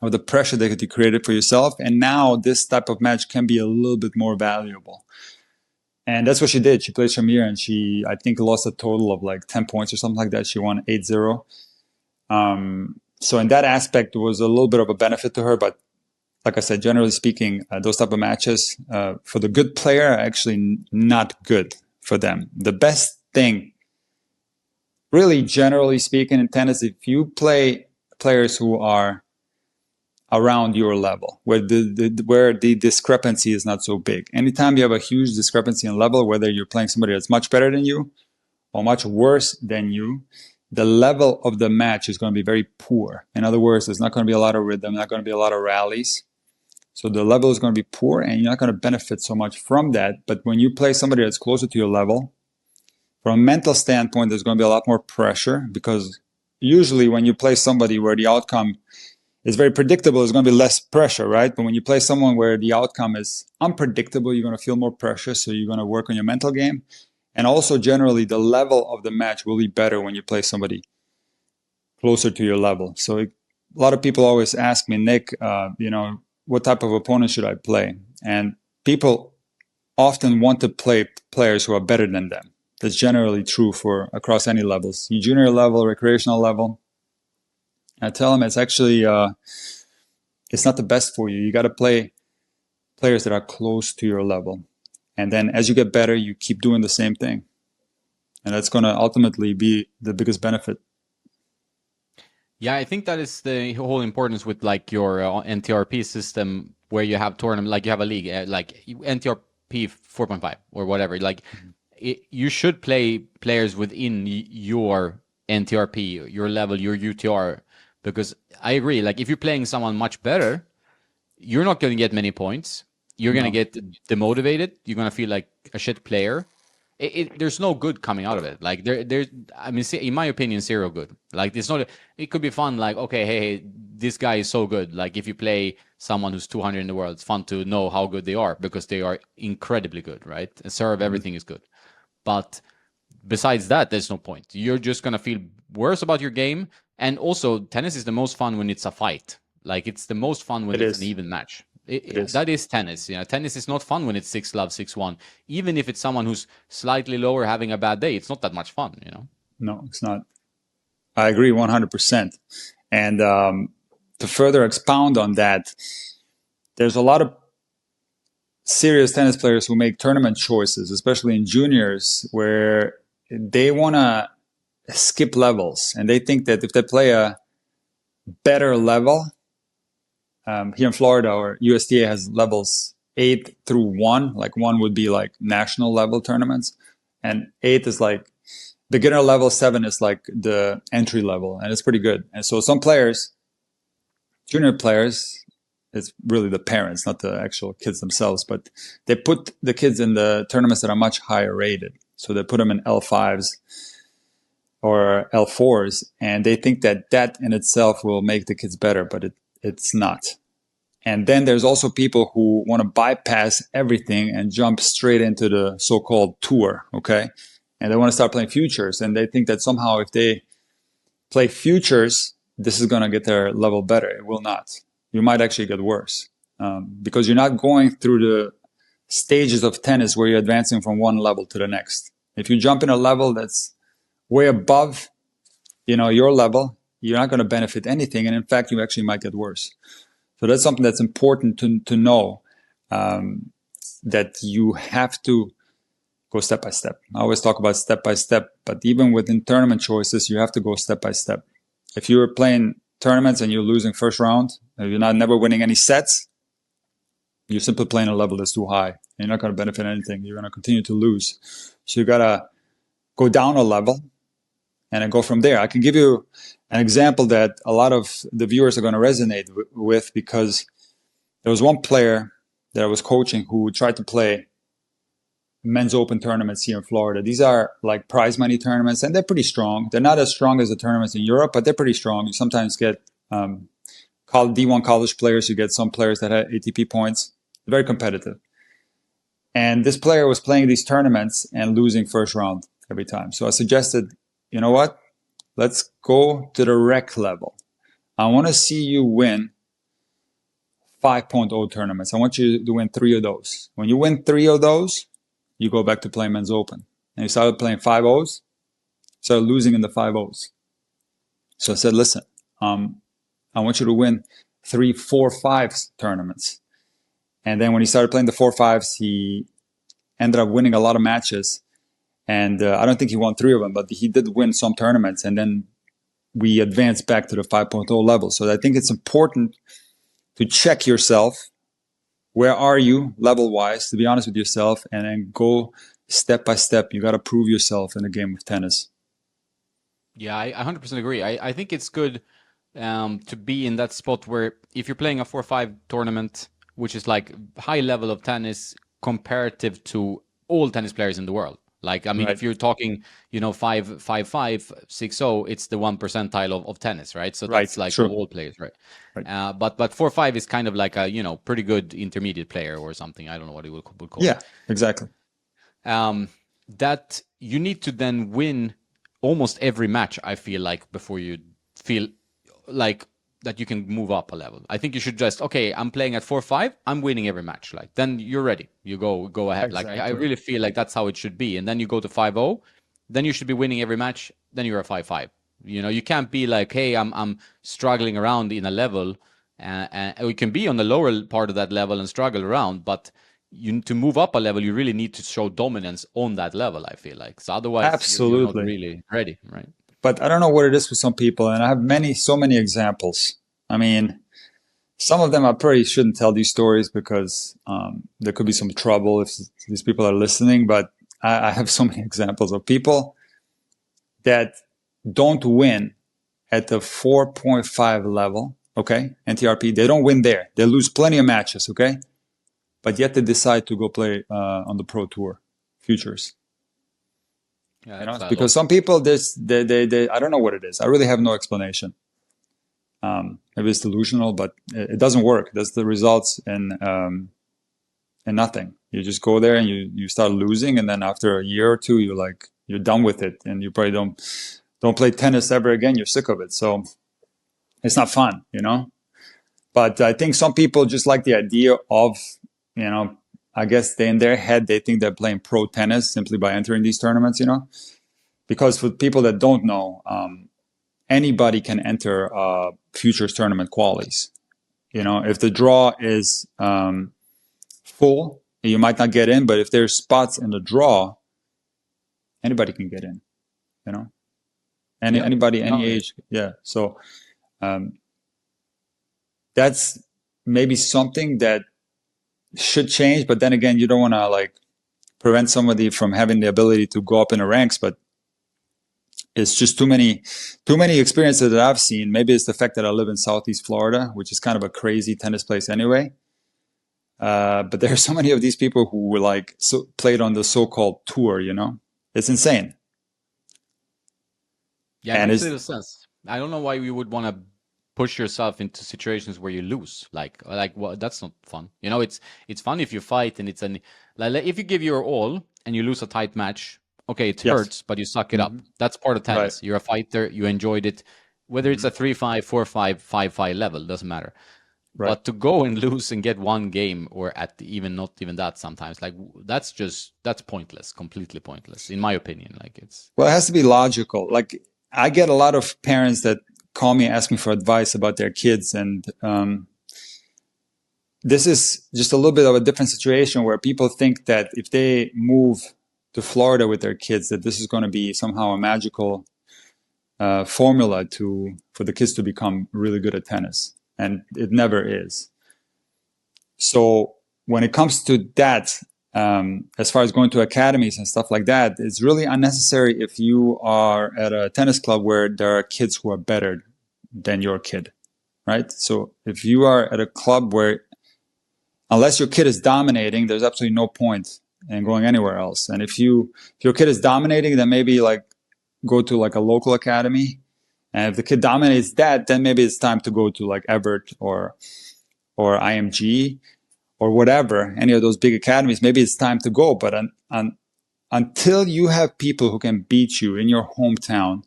of the pressure that you created for yourself. And now this type of match can be a little bit more valuable. And that's what she did. She played Shamir, and she, I think, lost a total of like 10 points or something like that. She won 8-0. So in that aspect, it was a little bit of a benefit to her. But like I said, generally speaking, those type of matches for the good player are actually not good for them. The best thing, really generally speaking, in tennis, if you play players who are around your level, where the discrepancy is not so big. Anytime you have a huge discrepancy in level, whether you're playing somebody that's much better than you or much worse than you, the level of the match is going to be very poor. In other words, there's not going to be a lot of rhythm, not going to be a lot of rallies. So the level is going to be poor, and you're not going to benefit so much from that. But when you play somebody that's closer to your level, from a mental standpoint, there's going to be a lot more pressure, because usually when you play somebody where the outcome is very predictable, there's going to be less pressure, right? But when you play someone where the outcome is unpredictable, you're going to feel more pressure. So you're going to work on your mental game. And also generally the level of the match will be better when you play somebody closer to your level. So a lot of people always ask me, Nick, what type of opponent should I play? And people often want to play players who are better than them. That's generally true for across any levels. Junior level, recreational level. I tell them it's actually it's not the best for you. You got to play players that are close to your level, and then as you get better, you keep doing the same thing, and that's going to ultimately be the biggest benefit. Yeah, I think that is the whole importance with like your NTRP system, where you have tournament, like you have a league, like NTRP 4.5 or whatever. Like you should play players within your NTRP, your level, your UTR, because I agree. Like if you're playing someone much better, you're not going to get many points. You're going to No, get demotivated. You're going to feel like a shit player. There's no good coming out of it. Like I mean, in my opinion, zero good. Like it's not. It could be fun. Like okay, hey, this guy is so good. Like if you play someone who's 200 in the world, it's fun to know how good they are because they are incredibly good, right? And serve, everything is good. But besides that, there's no point. You're just gonna feel worse about your game. And also, tennis is the most fun when it's a fight. Like it's the most fun when it it's an is. even match. It is. That is tennis. Tennis is not fun when it's 6-love, 6-1. Even if it's someone who's slightly lower having a bad day, it's not that much fun. No, it's not. I agree 100%. And to further expound on that, there's a lot of serious tennis players who make tournament choices, especially in juniors, where they want to skip levels. And they think that if they play a better level, here in Florida or USTA has levels 8 through 1. Like 1 would be like national level tournaments, and 8 is like beginner level, 7 is like the entry level, and it's pretty good. And so some players, junior players, it's really the parents, not the actual kids themselves, but they put the kids in the tournaments that are much higher rated. So they put them in L5s or L4s, and they think that that in itself will make the kids better, but it's not. And then there's also people who want to bypass everything and jump straight into the so-called tour, okay? And they want to start playing futures, and they think that somehow if they play futures, this is going to get their level better. It will not. You might actually get worse because you're not going through the stages of tennis where you're advancing from one level to the next. If you jump in a level that's way above, your level, you're not going to benefit anything, and in fact, you actually might get worse. So that's something that's important to know, that you have to go step by step. I always talk about step by step, but even within tournament choices, you have to go step by step. If you're playing tournaments and you're losing first round, you're not never winning any sets, you're simply playing a level that's too high. You're not going to benefit anything. You're going to continue to lose. So you got to go down a level and then go from there. I can give you an example that a lot of the viewers are going to resonate with, because there was one player that I was coaching who tried to play men's open tournaments here in Florida. These are like prize money tournaments, and they're pretty strong. They're not as strong as the tournaments in Europe, but they're pretty strong. You sometimes get D1 college players. You get some players that have ATP points. Very competitive. And this player was playing these tournaments and losing first round every time. So I suggested, you know what? Let's go to the rec level. I want to see you win 5.0 tournaments. I want you to win 3 of those. When you win 3 of those, you go back to playing men's open. And you started playing 5-0s, started losing in the 5-0s. So I said, listen, I want you to win 3 4-5s tournaments. And then when he started playing the 4-5s, he ended up winning a lot of matches. And I don't think he won 3 of them, but he did win some tournaments. And then we advanced back to the 5.0 level. So I think it's important to check yourself. Where are you level-wise, to be honest with yourself, and then go step by step. You got to prove yourself in a game of tennis. Yeah, I 100% agree. I think it's good to be in that spot where if you're playing a 4-5 tournament, which is like high level of tennis comparative to all tennis players in the world. Like, I mean, Right. if you're talking, 5-5, 6-0, it's the 1 percentile of tennis, right? So Right, that's like true. all players, right? Right. But 4-5 is kind of like a, pretty good intermediate player or something. I don't know what it would call Yeah, it. exactly. That you need to then win almost every match, I feel like, before you feel like that you can move up a level. I think you should just, okay, I'm playing at 4-5, I'm winning every match. Like, then you're ready. You go ahead. Like, I Exactly. really feel like that's how it should be. And then you go to 5-0, then you should be winning every match, then you're a 5-5. You know, you can't be like, hey, I'm struggling around in a level, and you can be on the lower part of that level and struggle around, but you to move up a level, you really need to show dominance on that level. I feel like so otherwise you're not Absolutely. really ready, right? But I don't know what it is with some people, and I have so many examples. I mean, some of them I probably shouldn't tell these stories because there could be some trouble if these people are listening. But I have so many examples of people that don't win at the 4.5 level, okay, NTRP. They don't win there. They lose plenty of matches, okay, but yet they decide to go play on the Pro Tour Futures. Yeah, You know, that's a because lot. some people, they I don't know what it is. I really have no explanation. Maybe it's delusional, but it doesn't work. That's the results in nothing. You just go there and you start losing, and then after a year or two, you're done with it, and you probably don't play tennis ever again. You're sick of it, so it's not fun, you know. But I think some people just like the idea of, you know, I guess they in their head they think they're playing pro tennis simply by entering these tournaments, you know. Because for people that don't know, anybody can enter futures tournament qualies. You know, if the draw is full, you might not get in, but if there's spots in the draw, anybody can get in. You know, Yeah. anybody, any No, age, yeah. So um, that's maybe something that should change. But then again, you don't want to like prevent somebody from having the ability to go up in the ranks, but it's just too many experiences that I've seen. Maybe it's the fact that I live in Southeast Florida, which is kind of a crazy tennis place anyway. But there are so many of these people who were like played on the so-called tour. You know, it's insane. yeah, it And makes it's little sense. I don't know why you would want to push yourself into situations where you lose. Like well, that's not fun. You know, it's fun if you fight and it's an like if you give your all and you lose a tight match. Okay, it yes, hurts, but you suck it hmm up. That's part of right. tennis. You're a fighter. You enjoyed it, whether it's hmm a 3-5, 4-5, 5-5 level doesn't matter. right. But to go and lose and get one game, or at even not even that sometimes, like that's pointless, completely pointless, in my opinion. Like it's Well, it has to be logical. Like I get a lot of parents that call me and ask me for advice about their kids, and this is just a little bit of a different situation where people think that if they move to Florida with their kids, that this is going to be somehow a magical formula for the kids to become really good at tennis, and it never is. So when it comes to that, as far as going to academies and stuff like that, it's really unnecessary if you are at a tennis club where there are kids who are better than your kid, right? So if you are at a club where, unless your kid is dominating, there's absolutely no point in going anywhere else. And if your kid is dominating, then maybe like go to like a local academy. And if the kid dominates that, then maybe it's time to go to like Everett or IMG or whatever, any of those big academies. Maybe it's time to go. But until you have people who can beat you in your hometown,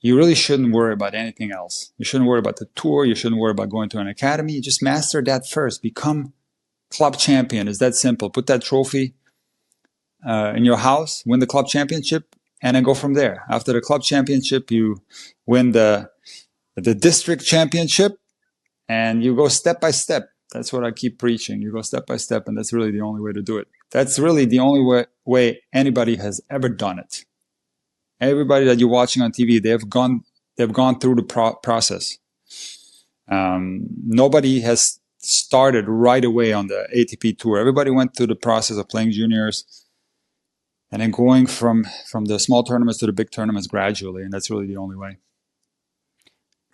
you really shouldn't worry about anything else. You shouldn't worry about the tour. You shouldn't worry about going to an academy. You just master that first. Become club champion. It's that simple. Put that trophy in your house, win the club championship, and then go from there. After the club championship, you win the district championship, and you go step by step. That's what I keep preaching. You go step by step, and that's really the only way to do it. That's really the only way anybody has ever done it. Everybody that you're watching on TV, they've gone through the process. Nobody has started right away on the ATP tour. Everybody went through the process of playing juniors and then going from the small tournaments to the big tournaments gradually, and that's really the only way.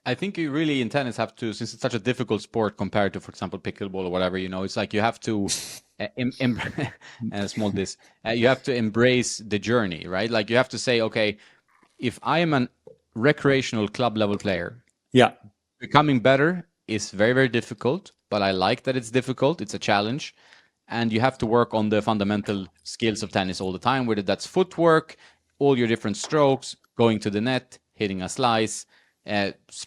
I think you really in tennis have to, since it's such a difficult sport compared to, for example, pickleball or whatever, you know, it's like you have to, and a small this, you have to embrace the journey, right? Like you have to say, okay, if I am a recreational club level player, Yeah, becoming better is very, very difficult, but I like that it's difficult. It's a challenge. And you have to work on the fundamental skills of tennis all the time, whether that's footwork, all your different strokes, going to the net, hitting a slice,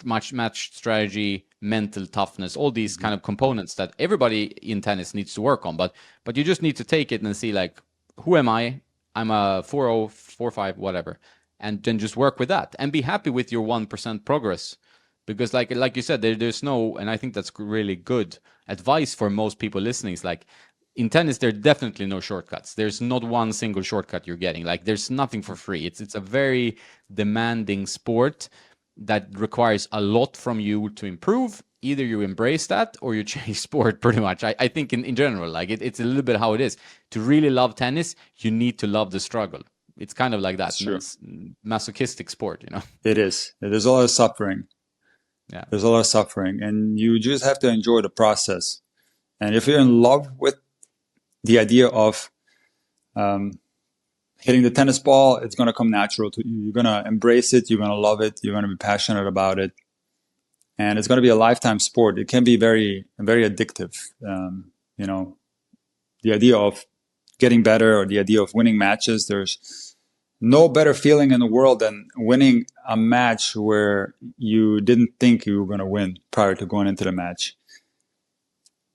match strategy, mental toughness, all these kind of components that everybody in tennis needs to work on. But you just need to take it and see like, who am I? I'm a 4-0, 4-5, whatever. and then just work with that and be happy with your 1% progress. Because like you said, there's no, and I think that's really good advice for most people listening. Is like, in tennis, there are definitely no shortcuts. There's not one single shortcut you're getting. Like, there's nothing for free. It's a very demanding sport that requires a lot from you to improve. Either you embrace that or you change sport, pretty much. I think in general, like it's a little bit how it is. To really love tennis, you need to love the struggle. It's kind of like that. It's true. It's masochistic sport, you know? It is. There's a lot of suffering. Yeah. There's a lot of suffering, and you just have to enjoy the process. And if you're in love with the idea of hitting the tennis ball, it's going to come natural to you. You're going to embrace it. You're going to love it. You're going to be passionate about it. And it's going to be a lifetime sport. It can be very, very addictive. You know, the idea of getting better or the idea of winning matches, there's no better feeling in the world than winning a match where you didn't think you were going to win prior to going into the match,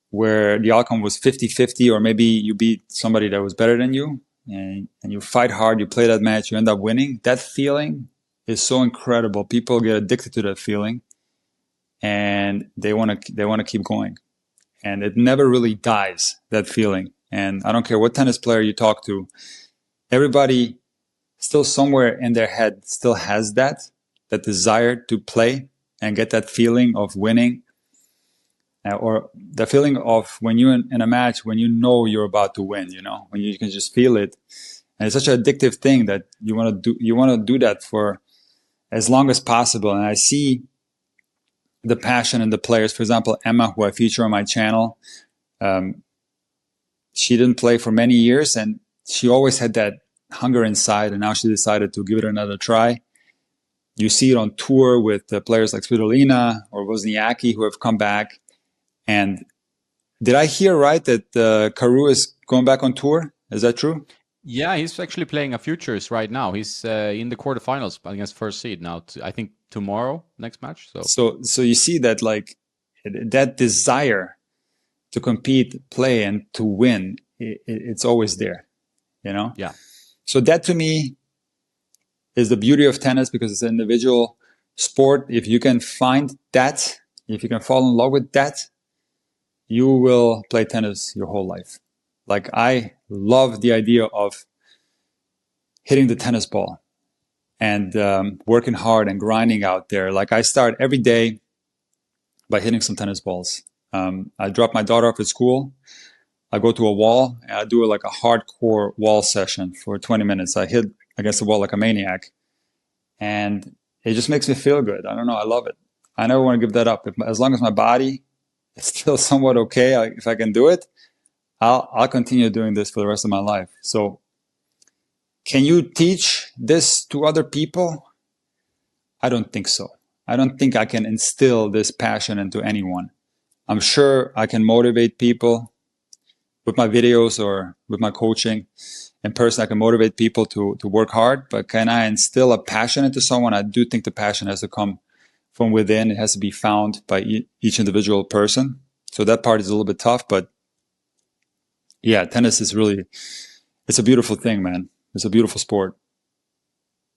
where the outcome was 50-50, or maybe you beat somebody that was better than you, and you fight hard, you play that match, you end up winning. That feeling is so incredible. People get addicted to that feeling, and they want to keep going. And it never really dies, that feeling. And I don't care what tennis player you talk to, everybody still somewhere in their head still has that desire to play and get that feeling of winning, or the feeling of when you're in a match, when you know you're about to win, you know, when you can just feel it. And it's such an addictive thing that you want to do that for as long as possible. And I see the passion in the players. For example, Emma, who I feature on my channel, she didn't play for many years, and she always had that hunger inside, and now she decided to give it another try. You see it on tour with players like Svitolina or Wozniacki who have come back. And did I hear right that Carew is going back on tour? Is that true? Yeah, he's actually playing a futures right now. He's in the quarterfinals against first seed now. I think tomorrow, next match. So you see that, like, that desire to compete, play, and to win, it's always there, you know? Yeah. So that to me is the beauty of tennis, because it's an individual sport. If you can find that, if you can fall in love with that, you will play tennis your whole life. Like, I love the idea of hitting the tennis ball and working hard and grinding out there. Like, I start every day by hitting some tennis balls. I drop my daughter off at school. I go to a wall and I do like a hardcore wall session for 20 minutes. I hit against the wall like a maniac, and it just makes me feel good. I don't know. I love it. I never want to give that up. As long as my body is still somewhat okay, if I can do it, I'll continue doing this for the rest of my life. So can you teach this to other people? I don't think so. I don't think I can instill this passion into anyone. I'm sure I can motivate people with my videos or with my coaching. In person, I can motivate people to work hard, but can I instill a passion into someone? I do think the passion has to come from within. It has to be found by each individual person. So that part is a little bit tough, but yeah, tennis is really, it's a beautiful thing, man. It's a beautiful sport.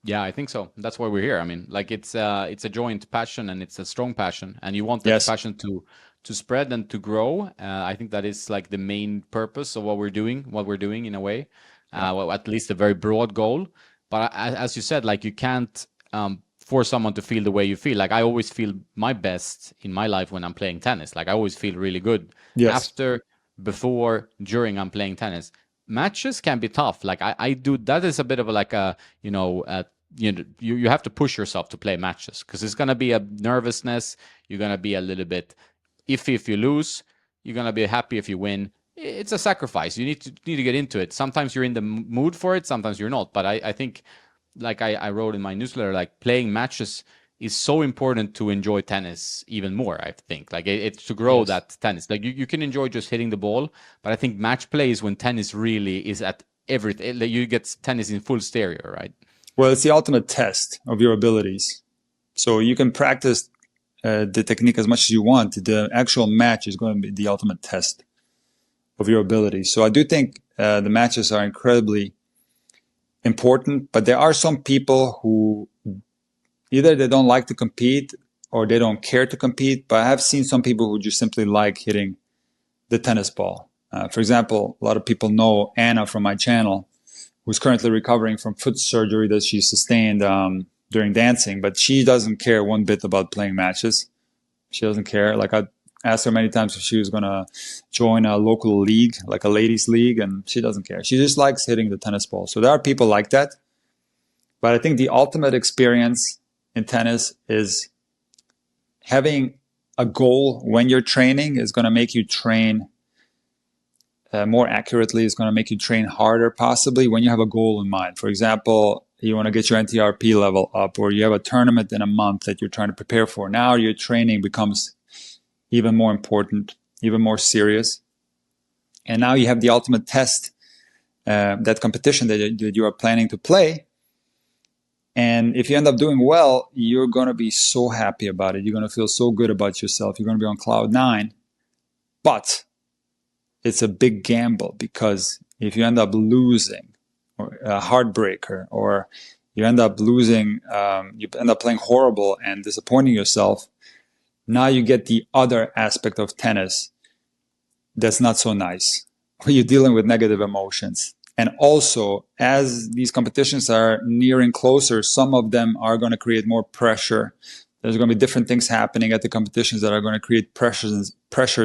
Yeah, I think so. That's why we're here. I mean, like, it's a joint passion, and it's a strong passion, and you want that passion to spread and to grow. I think that is like the main purpose of what we're doing in a way. Well, at least a very broad goal. But as you said, like, you can't force someone to feel the way you feel. Like, I always feel my best in my life when I'm playing tennis. Like, I always feel really good after, before, during I'm playing tennis. Matches can be tough. Like, I do, that is a bit of you have to push yourself to play matches, because it's going to be a nervousness. You're going to be a little bit iffy if you lose. You're going to be happy if you win. It's a sacrifice. You need to get into it. Sometimes you're in the mood for it, sometimes you're not. But I think, like I wrote in my newsletter, like, playing matches is so important to enjoy tennis even more. I think, like, it's to grow that tennis. Like, you can enjoy just hitting the ball, but I think match play is when tennis really is at everything. Like, you get tennis in full stereo, right? Well, it's the ultimate test of your abilities. So you can practice the technique as much as you want. The actual match is going to be the ultimate test of your abilities. So I do think the matches are incredibly important, but there are some people who either they don't like to compete or they don't care to compete. But I have seen some people who just simply like hitting the tennis ball. For example, a lot of people know Anna from my channel, who's currently recovering from foot surgery that she sustained during dancing, but she doesn't care one bit about playing matches. She doesn't care. Like, I asked her many times if she was going to join a local league, like a ladies league, and she doesn't care. She just likes hitting the tennis ball. So there are people like that. But I think the ultimate experience in tennis is having a goal when you're training is going to make you train more accurately, is going to make you train harder, possibly, when you have a goal in mind. For example, you want to get your NTRP level up, or you have a tournament in a month that you're trying to prepare for. Now your training becomes even more important, even more serious. And now you have the ultimate test, that competition that you are planning to play. And if you end up doing well, you're going to be so happy about it. You're going to feel so good about yourself. You're going to be on cloud 9. But it's a big gamble, because if you end up losing, or a heartbreaker, or you end up losing, you end up playing horrible and disappointing yourself, now you get the other aspect of tennis that's not so nice, where you're dealing with negative emotions. And also, as these competitions are nearing closer, some of them are going to create more pressure. There's going to be different things happening at the competitions that are going to create pressures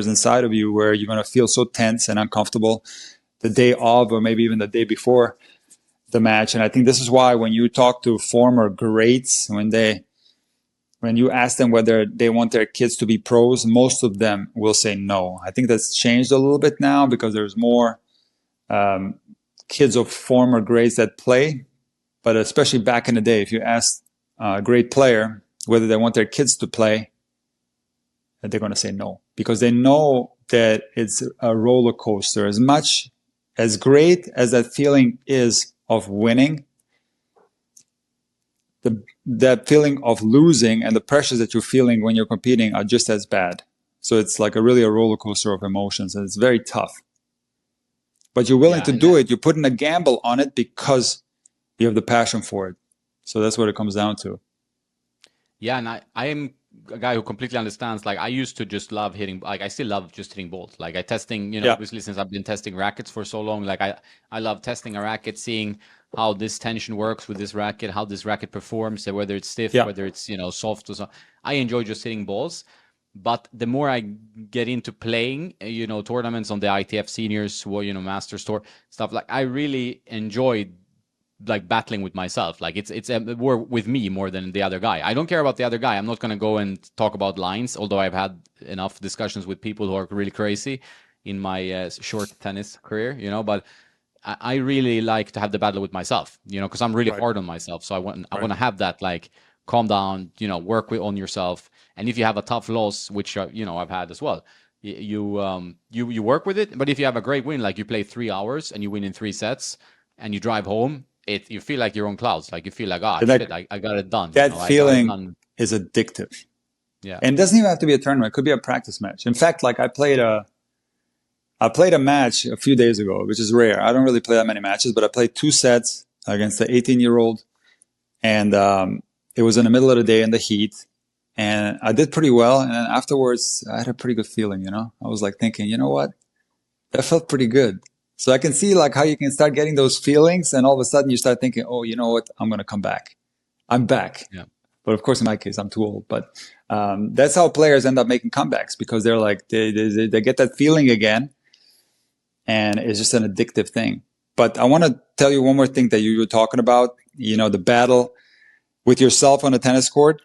inside of you, where you're going to feel so tense and uncomfortable the day of, or maybe even the day before the match. And I think this is why when you talk to former greats, when you ask them whether they want their kids to be pros, most of them will say no. I think that's changed a little bit now, because there's more kids of former greats that play. But especially back in the day, if you ask a great player whether they want their kids to play, they're going to say no, because they know that it's a roller coaster. As much as great as that feeling is of winning, that feeling of losing and the pressures that you're feeling when you're competing are just as bad. So it's like really a roller coaster of emotions, and it's very tough. But you're willing to do it. You're putting a gamble on it because you have the passion for it. So that's what it comes down to. Yeah, and I am a guy who completely understands. Like, I used to just love hitting, like, I still love just hitting balls. Like, obviously, since I've been testing rackets for so long, like, I love testing a racket, seeing how this tension works with this racket, how this racket performs, whether it's stiff, whether it's, soft or so. I enjoy just hitting balls. But the more I get into playing, tournaments on the ITF seniors, Masters Tour, stuff, like, I really enjoy, like, battling with myself. Like, it's a war with me more than the other guy. I don't care about the other guy. I'm not going to go and talk about lines, although I've had enough discussions with people who are really crazy in my short tennis career, but I really like to have the battle with myself, because I'm really hard on myself. So I want to have that, like, calm down, work on yourself. And if you have a tough loss, which I've had as well, you work with it. But if you have a great win, like you play 3 hours and you win in 3 sets, and you drive home, you feel like you're on clouds. Like, you feel like, shit, I got it done. That feeling is addictive. Yeah, and it doesn't even have to be a tournament. It could be a practice match. In fact, like, I played a match a few days ago, which is rare. I don't really play that many matches, but I played 2 sets against the 18-year-old, and it was in the middle of the day in the heat. And I did pretty well. And then afterwards, I had a pretty good feeling, I was like thinking, you know what? That felt pretty good. So I can see, like, how you can start getting those feelings, and all of a sudden you start thinking, oh, you know what? I'm going to come back. I'm back. Yeah. But of course, in my case, I'm too old. But that's how players end up making comebacks, because they're like, they get that feeling again. And it's just an addictive thing. But I want to tell you one more thing that you were talking about, the battle with yourself on a tennis court.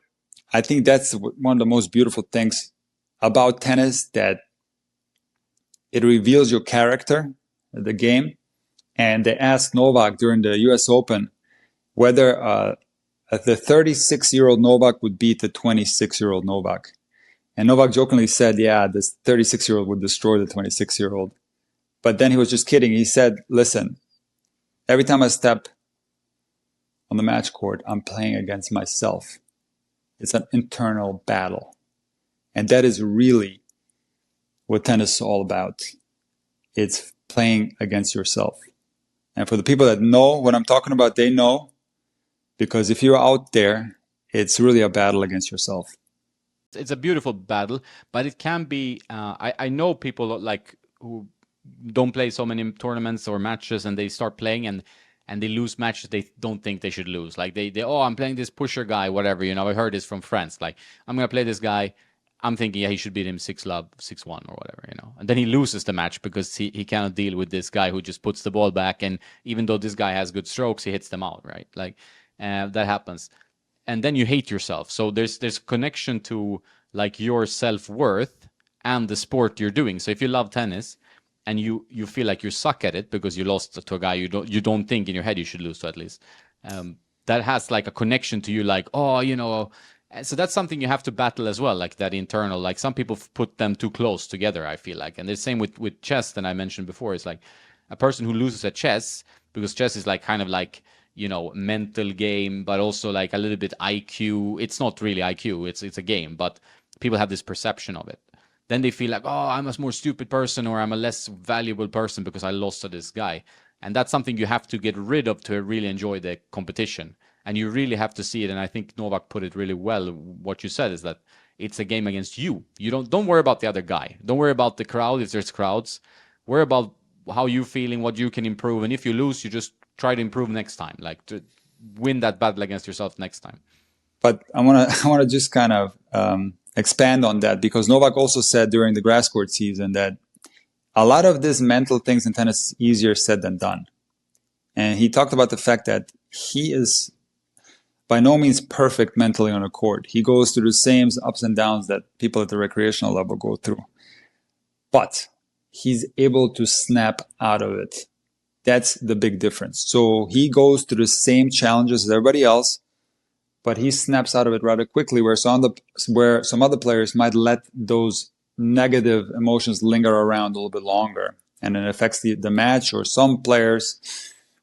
I think that's one of the most beautiful things about tennis, that it reveals your character, the game. And they asked Novak during the US Open whether the 36-year-old Novak would beat the 26-year-old Novak. And Novak jokingly said, yeah, this 36-year-old would destroy the 26-year-old. But then he was just kidding. He said, listen, every time I step on the match court, I'm playing against myself. It's an internal battle. And that is really what tennis is all about. It's playing against yourself. And for the people that know what I'm talking about, they know, because if you're out there, it's really a battle against yourself. It's a beautiful battle, but it can be. I know people like who don't play so many tournaments or matches, and they start playing and they lose matches they don't think they should lose. Like they oh, I'm playing this pusher guy, whatever. I heard this from friends. Like, I'm gonna play this guy. I'm thinking, yeah, he should beat him 6-love, 6-1 or whatever. And then he loses the match because he cannot deal with this guy who just puts the ball back. And even though this guy has good strokes, he hits them out, right? Like, that happens. And then you hate yourself. So there's connection to like your self-worth and the sport you're doing. So if you love tennis and you feel like you suck at it because you lost to a guy you don't think in your head you should lose to, at least, that has like a connection to you, like, oh, so that's something you have to battle as well, like that internal, like some people put them too close together, I feel like. And the same with chess that I mentioned before. Is like a person who loses at chess, because chess is like kind of like, mental game, but also like a little bit IQ. It's not really IQ, it's a game, but people have this perception of it. Then they feel like, oh, I'm a more stupid person, or I'm a less valuable person because I lost to this guy. And that's something you have to get rid of to really enjoy the competition. And you really have to see it. And I think Novak put it really well. What you said is that it's a game against you. You don't worry about the other guy. Don't worry about the crowd if there's crowds. Worry about how you feeling, what you can improve. And if you lose, you just try to improve next time, like to win that battle against yourself next time. But I want to just kind of expand on that, because Novak also said during the grass court season that a lot of these mental things in tennis is easier said than done. And he talked about the fact that he is by no means perfect mentally on a court. He goes through the same ups and downs that people at the recreational level go through. But he's able to snap out of it. That's the big difference. So he goes through the same challenges as everybody else, but he snaps out of it rather quickly, where some other players might let those negative emotions linger around a little bit longer, and it affects the match. Or some players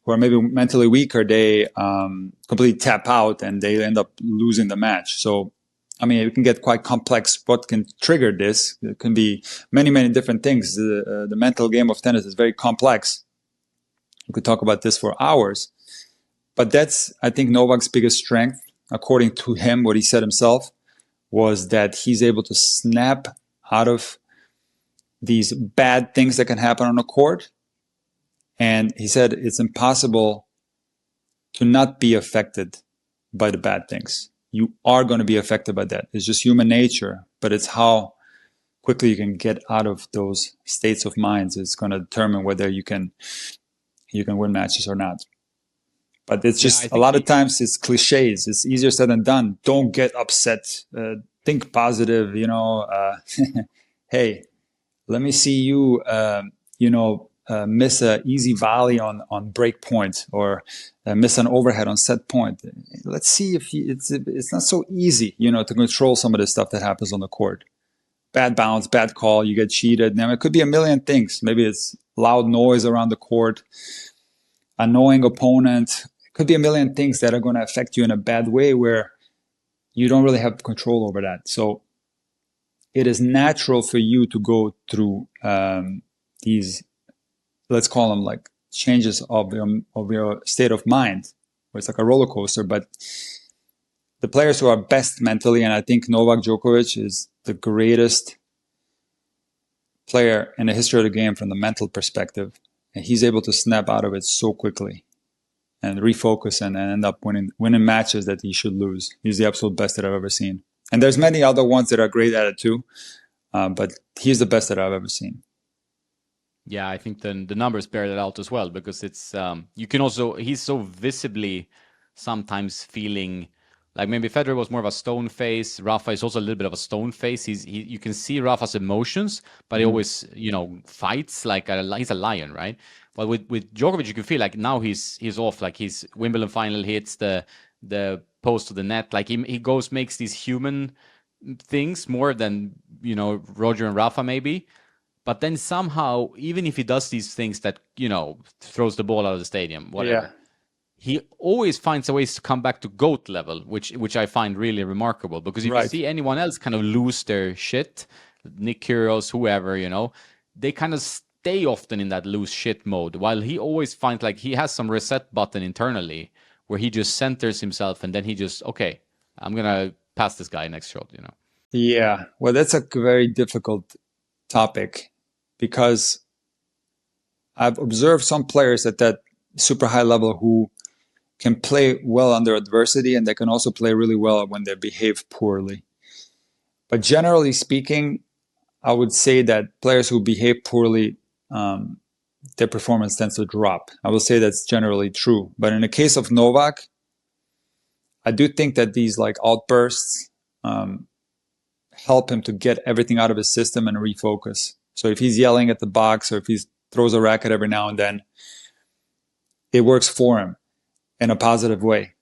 who are maybe mentally weaker, they completely tap out and they end up losing the match. So, I mean, it can get quite complex. What can trigger this? It can be many, many different things. The mental game of tennis is very complex. We could talk about this for hours. But that's, I think, Novak's biggest strength, according to him, what he said himself, was that he's able to snap out of these bad things that can happen on a court. And he said it's impossible to not be affected by the bad things. You are going to be affected by that. It's just human nature, but it's how quickly you can get out of those states of minds is going to determine whether you can win matches or not. But it's just a lot of times it's cliches. It's easier said than done. Don't get upset. Think positive. Hey, let me see you. Miss an easy volley on break point, or miss an overhead on set point. Let's see if it's not so easy, to control some of the stuff that happens on the court. Bad bounce, bad call, you get cheated. Now, it could be a million things. Maybe it's loud noise around the court, annoying opponent. It could be a million things that are going to affect you in a bad way where you don't really have control over that. So it is natural for you to go through these, let's call them like changes of your state of mind, where it's like a roller coaster. But the players who are best mentally, and I think Novak Djokovic is the greatest player in the history of the game from the mental perspective, and he's able to snap out of it so quickly and refocus and end up winning matches that he should lose. He's the absolute best that I've ever seen. And there's many other ones that are great at it too, but he's the best that I've ever seen. Yeah, I think the numbers bear that out as well, because it's you can also, he's so visibly sometimes feeling like maybe Federer was more of a stone face. Rafa is also a little bit of a stone face. You can see Rafa's emotions, but he always fights like he's a lion, right? But with Djokovic, you can feel like now he's off. Like his Wimbledon final hits the post to the net. Like he makes these human things more than Roger and Rafa maybe. But then somehow, even if he does these things that, throws the ball out of the stadium, whatever, he always finds a ways to come back to GOAT level, which I find really remarkable. Because if you see anyone else kind of lose their shit, Nick Kyrgios, whoever, they kind of stay often in that loose shit mode, while he always finds like he has some reset button internally where he just centers himself and then he just, okay, I'm gonna pass this guy next shot, you know. Yeah, well, that's a very difficult topic because I've observed some players at that super high level who can play well under adversity, and they can also play really well when they behave poorly. But generally speaking, I would say that players who behave poorly, their performance tends to drop. I will say that's generally true. But in the case of Novak, I do think that these like outbursts help him to get everything out of his system and refocus. So if he's yelling at the box or if he throws a racket every now and then, it works for him in a positive way.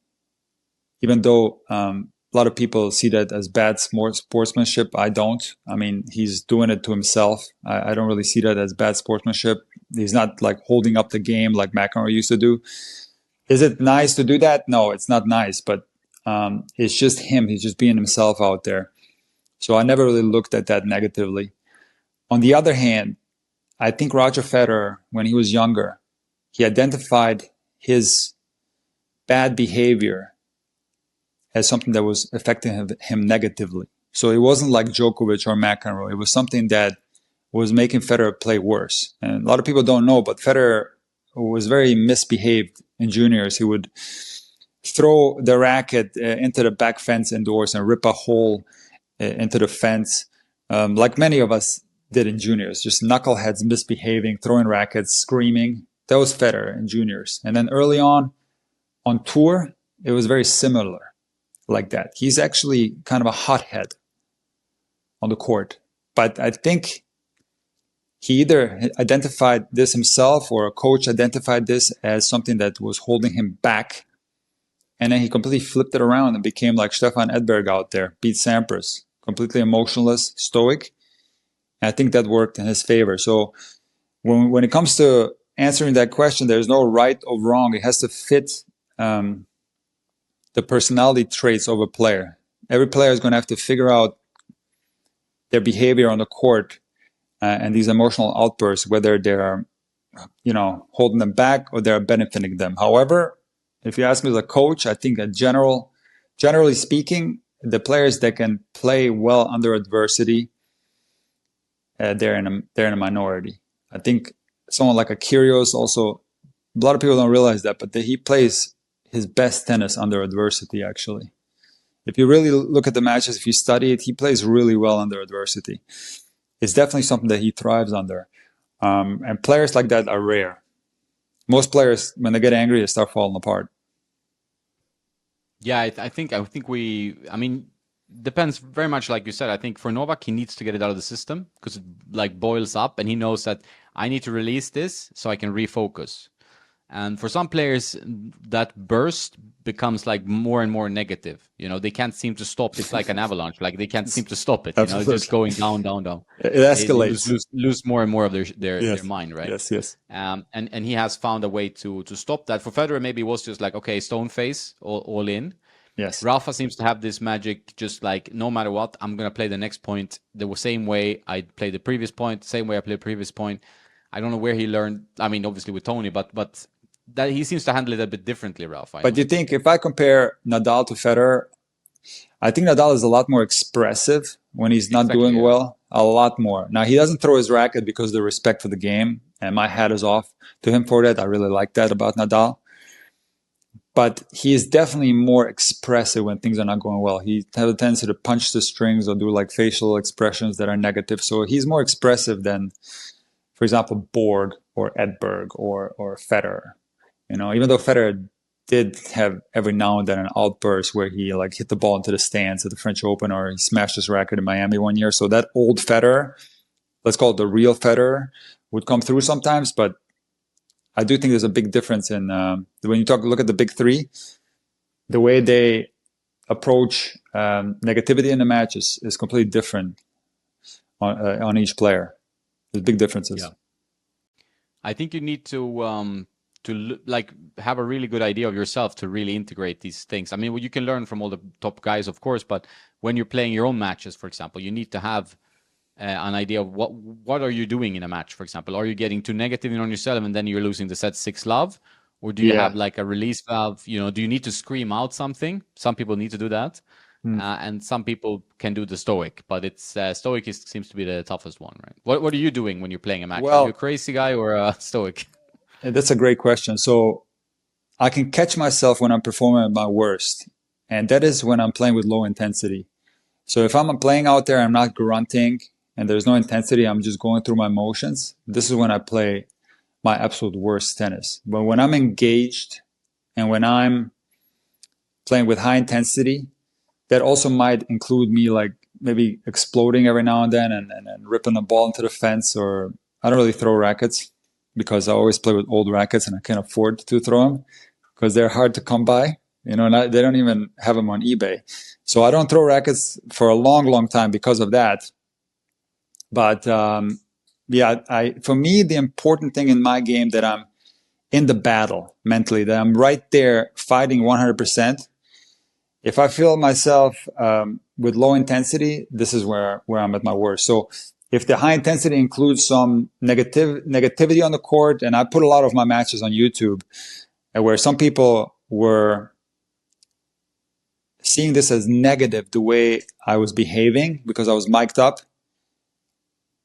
Even though a lot of people see that as bad sportsmanship, I don't. I mean, he's doing it to himself. I don't really see that as bad sportsmanship. He's not like holding up the game like McEnroe used to do. Is it nice to do that? No, it's not nice, but it's just him. He's just being himself out there. So I never really looked at that negatively. On the other hand, I think Roger Federer, when he was younger, he identified his bad behavior as something that was affecting him negatively. So it wasn't like Djokovic or McEnroe. It was something that was making Federer play worse. And a lot of people don't know, but Federer was very misbehaved in juniors. He would throw the racket into the back fence indoors and rip a hole into the fence, like many of us did in juniors. Just knuckleheads misbehaving, throwing rackets, screaming. That was Federer in juniors. And then early on tour, it was very similar like that. He's actually kind of a hothead on the court. But I think he either identified this himself or a coach identified this as something that was holding him back. And then he completely flipped it around and became like Stefan Edberg out there, beat Sampras, completely emotionless, stoic. And I think that worked in his favor. So when it comes to answering that question, there's no right or wrong. It has to fit the personality traits of a player. Every player is going to have to figure out their behavior on the court and these emotional outbursts, whether they're, holding them back or they're benefiting them. However, if you ask me as a coach, I think that generally speaking, the players that can play well under adversity, they're in a minority. I think someone like a Kyrgios also, a lot of people don't realize that, but he plays his best tennis under adversity, actually. If you really look at the matches, if you study it, he plays really well under adversity. It's definitely something that he thrives under. And players like that are rare. Most players, when they get angry, they start falling apart. Yeah, I think depends very much like you said. I think for Novak, he needs to get it out of the system because it like boils up and he knows that I need to release this so I can refocus. And for some players, that burst becomes like more and more negative. They can't seem to stop. It's like an avalanche. Like they can't seem to stop it. It's just going down, down, down. It escalates. They lose more and more of their mind, right? Yes. And he has found a way to stop that. For Federer, maybe it was just like, okay, stone face, all in. Yes. Rafa seems to have this magic, just like no matter what, I'm gonna play the next point the same way I played the previous point, same way I played the previous point. I don't know where he learned. I mean, obviously with Tony, but that he seems to handle it a bit differently, Rafa. But you think if I compare Nadal to Federer, I think Nadal is a lot more expressive when he's not doing well. A lot more. Now, he doesn't throw his racket because of the respect for the game, and my hat is off to him for that. I really like that about Nadal. But he is definitely more expressive when things are not going well. He has a tendency to punch the strings or do like facial expressions that are negative. So he's more expressive than, for example, Borg or Edberg or Federer. Even though Federer did have every now and then an outburst where he like hit the ball into the stands at the French Open or he smashed his racket in Miami one year. So that old Federer, let's call it the real Federer, would come through sometimes. But I do think there's a big difference in when you look at the big three, the way they approach negativity in the match is completely different on each player. There's big differences. Yeah. I think you need to like have a really good idea of yourself to really integrate these things. I mean, you can learn from all the top guys, of course, but when you're playing your own matches, for example, you need to have an idea of what are you doing in a match, for example? Are you getting too negative in on yourself and then you're losing the set 6-love? Or do you have Yeah. like a release valve? Do you need to scream out something? Some people need to do that. Hmm. And some people can do the stoic, but it's stoic seems to be the toughest one, right? What are you doing when you're playing a match? Are you a Well, crazy guy or a stoic? that's a great question. So I can catch myself when I'm performing at my worst, and that is when I'm playing with low intensity. So if I'm playing out there, I'm not grunting and there's no intensity, I'm just going through my motions. This is when I play my absolute worst tennis. But when I'm engaged and when I'm playing with high intensity, that also might include me like maybe exploding every now and then and ripping the ball into the fence. Or I don't really throw rackets because I always play with old rackets and I can't afford to throw them because they're hard to come by. And they don't even have them on eBay. So I don't throw rackets for a long, long time because of that. But yeah, for me, the important thing in my game that I'm in the battle mentally, that I'm right there fighting 100%. If I feel myself with low intensity, this is where I'm at my worst. So if the high intensity includes some negativity on the court, and I put a lot of my matches on YouTube, where some people were seeing this as negative, the way I was behaving because I was mic'd up.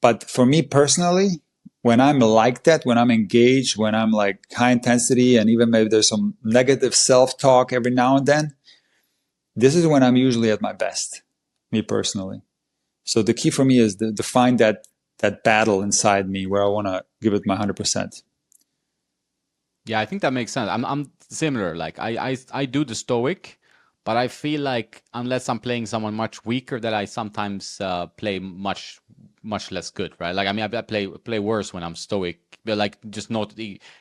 But for me personally, when I'm like that, when I'm engaged, when I'm like high intensity, and even maybe there's some negative self-talk every now and then, this is when I'm usually at my best, me personally. So the key for me is to find that battle inside me where I want to give it my 100%. Yeah, I think that makes sense. I'm similar. Like I do the stoic, but I feel like unless I'm playing someone much weaker, that I sometimes play much less good, right? Like I mean, I play worse when I'm stoic, but like just not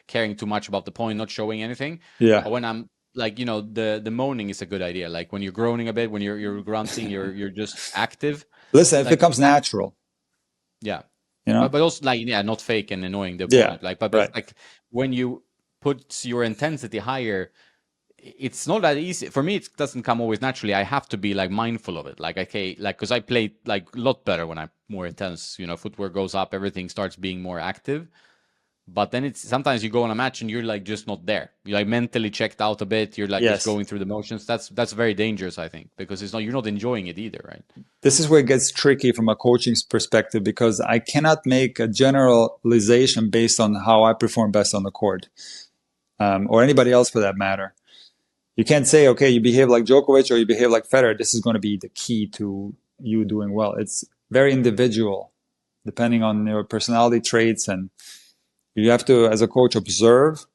caring too much about the point, not showing anything. Yeah. But when I'm like, the moaning is a good idea. Like when you're groaning a bit, when you're grunting, you're just active. Listen, it Like becomes natural, yeah, you but know? but also like yeah, not fake and annoying the Yeah. opponent. Like but Right. it's like when you put your intensity higher, it's not that easy for me. It doesn't come always naturally. I have to be like mindful of it. Like okay, like because I play like a lot better when I'm more intense. Footwork goes up, everything starts being more active. But then it's sometimes you go on a match and you're like just not there. You're like mentally checked out a bit. You're like just Yes. going through the motions. That's very dangerous, I think, because you're not enjoying it either, right? This is where it gets tricky from a coaching perspective because I cannot make a generalization based on how I perform best on the court, or anybody else for that matter. You can't say, okay, you behave like Djokovic or you behave like Federer. This is going to be the key to you doing well. It's very individual, depending on your personality traits, and you have to, as a coach, observe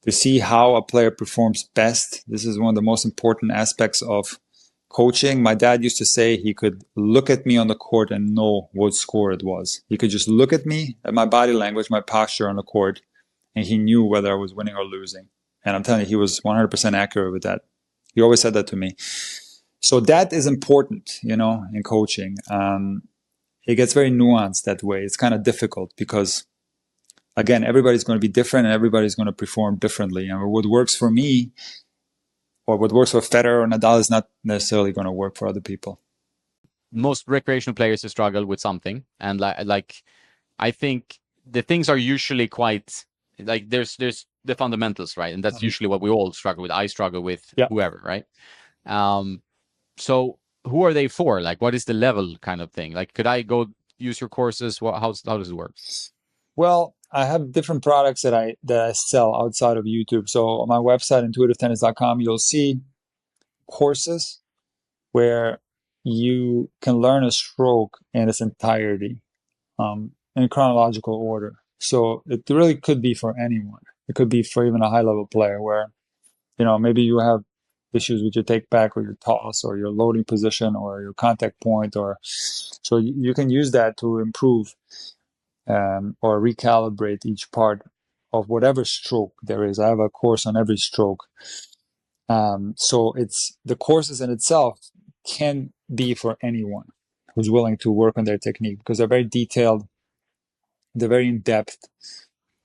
to see how a player performs best. This is one of the most important aspects of coaching. My dad used to say he could look at me on the court and know what score it was. He could just look at me, at my body language, my posture on the court, and he knew whether I was winning or losing. And I'm telling you, he was 100% accurate with that. He always said that to me. So that is important, in coaching. It gets very nuanced that way. It's kind of difficult because, again, everybody's going to be different and everybody's going to perform differently. And what works for me or what works for Federer or Nadal is not necessarily going to work for other people. Most recreational players struggle with something, and like I think the things are usually quite like there's the fundamentals, right? And that's usually what we all struggle with. I struggle with Yeah. whoever, right? So who are they for? Like, what is the level kind of thing? Like, could I go use your courses? How does it work? Well, I have different products that I sell outside of YouTube. So on my website, intuitivetennis.com, you'll see courses where you can learn a stroke in its entirety, in chronological order. So it really could be for anyone. It could be for even a high level player where, maybe you have issues with your take back or your toss or your loading position or your contact point, or so you can use that to improve, or recalibrate each part of whatever stroke there is. I have a course on every stroke. So it's the courses in itself can be for anyone who's willing to work on their technique because they're very detailed, they're very in depth,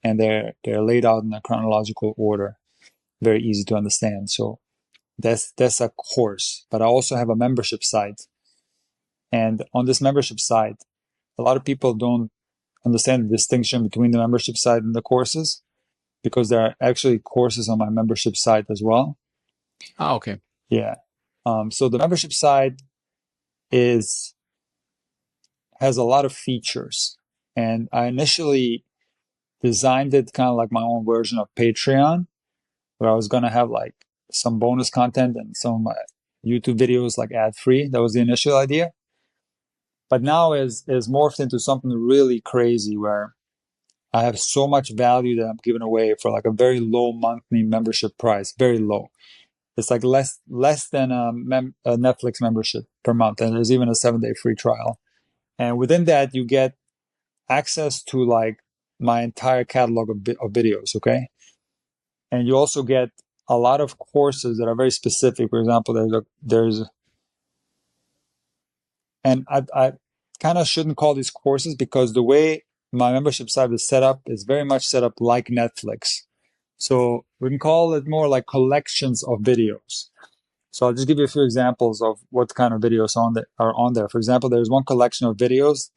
and they're laid out in a chronological order, very easy to understand. So that's a course. But I also have a membership site, and on this membership site, a lot of people don't understand the distinction between the membership site and the courses, because there are actually courses on my membership site as well. Oh, okay. Yeah. So the membership site has a lot of features, and I initially designed it kind of like my own version of Patreon, where I was gonna have like some bonus content and some of my YouTube videos like ad free. That was the initial idea. But now is morphed into something really crazy where I have so much value that I'm giving away for like a very low monthly membership price, very low. It's like less than a Netflix membership per month, and there's even a 7-day free trial. And within that, you get access to like my entire catalog of videos. Okay, and you also get a lot of courses that are very specific. For example, and I kind of shouldn't call these courses, because the way my membership site is set up is very much set up like Netflix. So we can call it more like collections of videos. So I'll just give you a few examples of what kind of videos are on there. For example, there's one collection of videos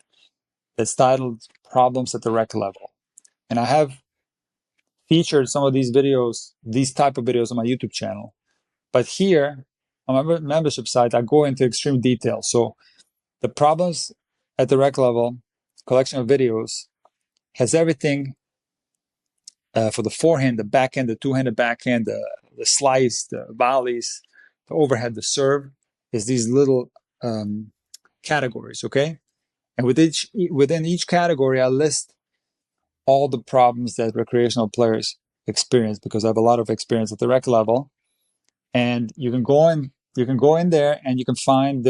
that's titled Problems at the Rec Level. And I have featured some of these videos, these type of videos on my YouTube channel. But here, on my membership site, I go into extreme detail. So the Problems at the Rec Level collection of videos has everything for the forehand, the backhand, the two-handed backhand, the slice, the volleys, the overhead, the serve, is these little categories, okay? And within each category, I list all the problems that recreational players experience, because I have a lot of experience at the rec level. And you can go in there and you can find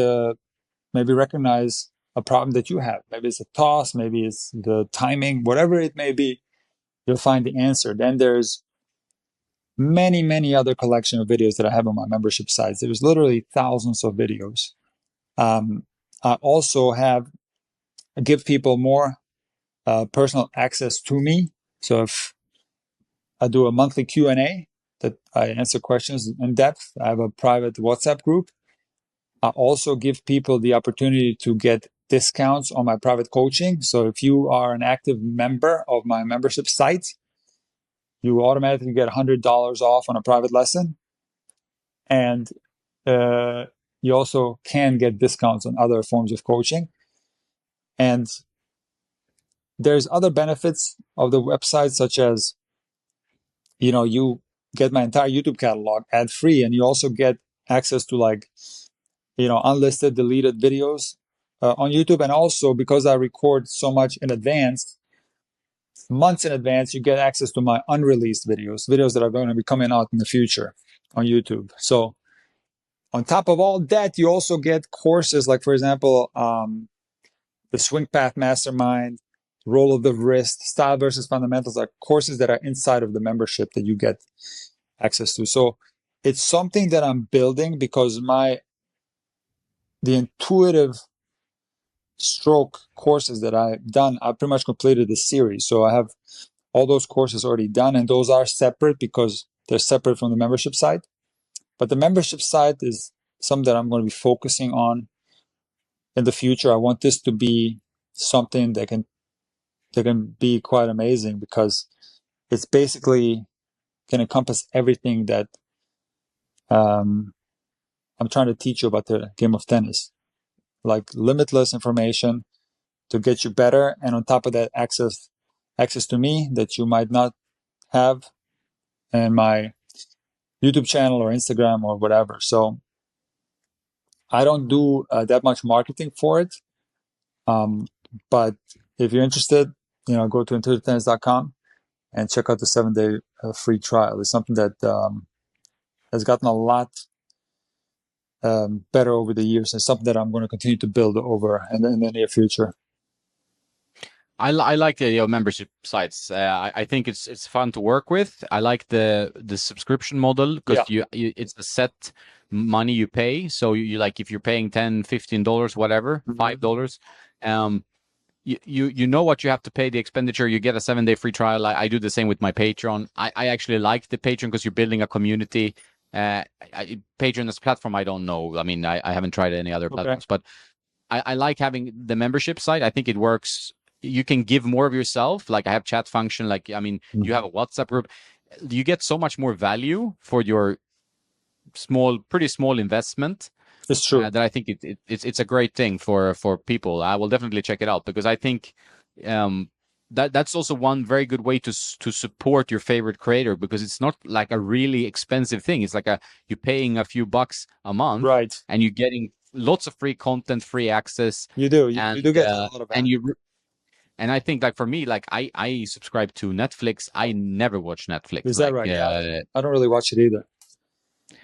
maybe recognize a problem that you have. Maybe it's a toss, maybe it's the timing, whatever it may be, you'll find the answer. Then there's many other collection of videos that I have on my membership sites. There's literally thousands of videos. I also give people more personal access to me. So if I do a monthly Q&A that I answer questions in depth, I have a private WhatsApp group. I also give people the opportunity to get discounts on my private coaching. So if you are an active member of my membership site, you automatically get $100 off on a private lesson. And you also can get discounts on other forms of coaching. And there's other benefits of the website, such as, you get my entire YouTube catalog ad free, and you also get access to unlisted, deleted videos on YouTube. And also, because I record so much in advance, months in advance, you get access to my unreleased videos that are going to be coming out in the future on YouTube. So on top of all that, you also get courses like, for example, the Swing Path Mastermind, Roll of the Wrist, Style versus Fundamentals are courses that are inside of the membership that you get access to. So it's something that I'm building, because the intuitive stroke courses that I've done, I pretty much completed the series. So I have all those courses already done, and those are separate because they're separate from the membership site. But the membership site is something that I'm going to be focusing on in the future. I want this to be something that can be quite amazing, because it's basically can encompass everything that I'm trying to teach you about the game of tennis, like limitless information to get you better, and on top of that, access to me that you might not have in my YouTube channel or Instagram or whatever. So I don't do that much marketing for it, but if you're interested, go to intuitivetennis.com and check out the 7-day free trial. It's something that has gotten a lot better over the years, and something that I'm going to continue to build over in the near future. I like the membership sites. I think it's fun to work with. I like the subscription model, because it's a set money you pay. So you like, if you're paying $10, $15, whatever, $5, you know what you have to pay, the expenditure. You get a 7-day free trial. I do the same with my Patreon. I actually like the Patreon because you're building a community. Patreon as a platform, I don't know. I mean, I haven't tried any other platforms, but I like having the membership site. I think it works. You can give more of yourself. Like I have chat function. Like, I mean, you have a WhatsApp group. You get so much more value for your pretty small investment. It's true. That I think it's a great thing for people. I will definitely check it out because I think that's also one very good way to support your favorite creator, because it's not like a really expensive thing. It's like you're paying a few bucks a month, Right. and you're getting lots of free content, free access. You do. You and do get a lot of that. And I think, like, for me, like I subscribe to Netflix. I never watch Netflix. Is that right? Yeah. I don't really watch it either.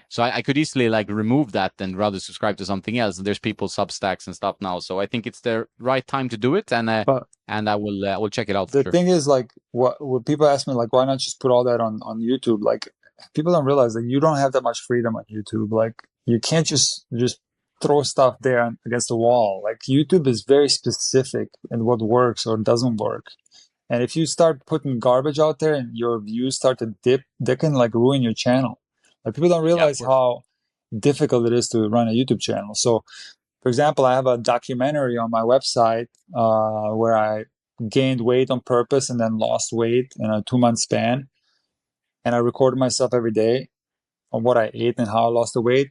So I could easily like remove that and rather subscribe to something else. And there's people Substacks and stuff now, so I think it's the right time to do it. And I will check it out. The thing is, like, what people ask me, like, why not just put all that on YouTube? Like, people don't realize that you don't have that much freedom on YouTube. Like, you can't just throw stuff there against the wall. Like, YouTube is very specific in what works or doesn't work. And if you start putting garbage out there and your views start to dip, they can like ruin your channel. Like, people don't realize how difficult it is to run a YouTube channel. So, for example, I have a documentary on my website where I gained weight on purpose and then lost weight in a 2-month span. And I recorded myself every day on what I ate and how I lost the weight.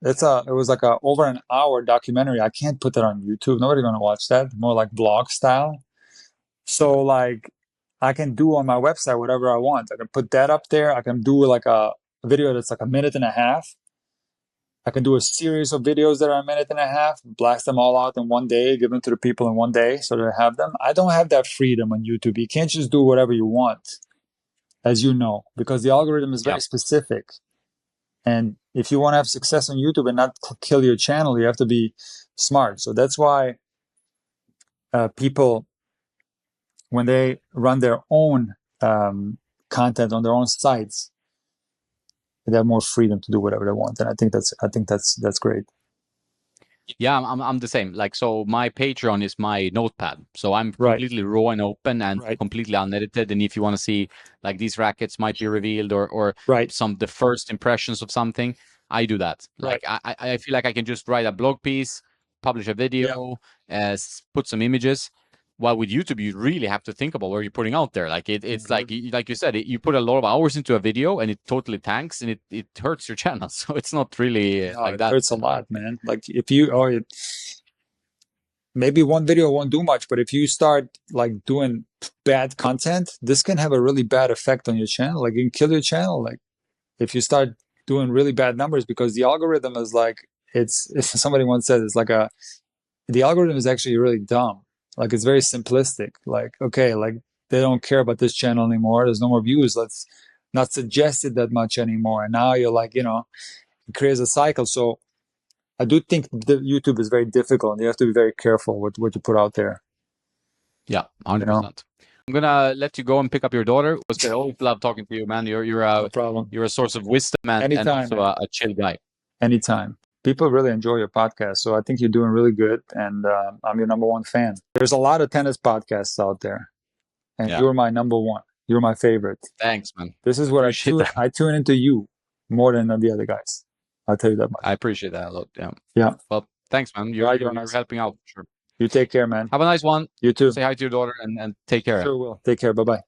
It was like a over an hour documentary. I can't put that on YouTube. Nobody's going to watch that. More like vlog style. So, like, I can do on my website whatever I want. I can put that up there. I can do like a video that's like a minute and a half. I can do a series of videos that are a minute and a half, blast them all out in one day, give them to the people in one day so they have them. I don't have that freedom on YouTube. You can't just do whatever you want, as you know, because the algorithm is very specific. And if you want to have success on YouTube and not kill your channel, you have to be smart. So that's why people, when they run their own content on their own sites, they have more freedom to do whatever they want, and I think that's great. Yeah, I'm the same. Like, so my Patreon is my notepad, so I'm completely raw and open and completely unedited. And if you want to see like these rackets might be revealed or the first impressions of something, I do that. Like, I feel like I can just write a blog piece, publish a video, put some images. While with YouTube, you really have to think about what you're putting out there. Like it's like you said, you put a lot of hours into a video and it totally tanks and it hurts your channel. So it's not really like that. It hurts a lot, man. Like, if you maybe one video won't do much, but if you start like doing bad content, this can have a really bad effect on your channel. Like, you can kill your channel. Like, if you start doing really bad numbers, because the algorithm is like, if somebody once said, it's like the algorithm is actually really dumb. Like, it's very simplistic. Like, okay, like, they don't care about this channel anymore. There's no more views. Let's not suggest it that much anymore. And now you're like, it creates a cycle. So I do think the YouTube is very difficult, and you have to be very careful with what you put out there. Yeah, 100%. I'm gonna let you go and pick up your daughter. It was always love talking to you, man. You're no problem. You're a source of wisdom and also a chill guy. Anytime. People really enjoy your podcast, so I think you're doing really good, and I'm your number one fan. There's a lot of tennis podcasts out there, and you're my number one. You're my favorite. Thanks, man. This is what I tune into you more than the other guys. I'll tell you that much. I appreciate that a lot. Yeah. Well, thanks, man. You're helping out. Sure. You take care, man. Have a nice one. You too. Say hi to your daughter and take care. Sure will. Take care. Bye-bye.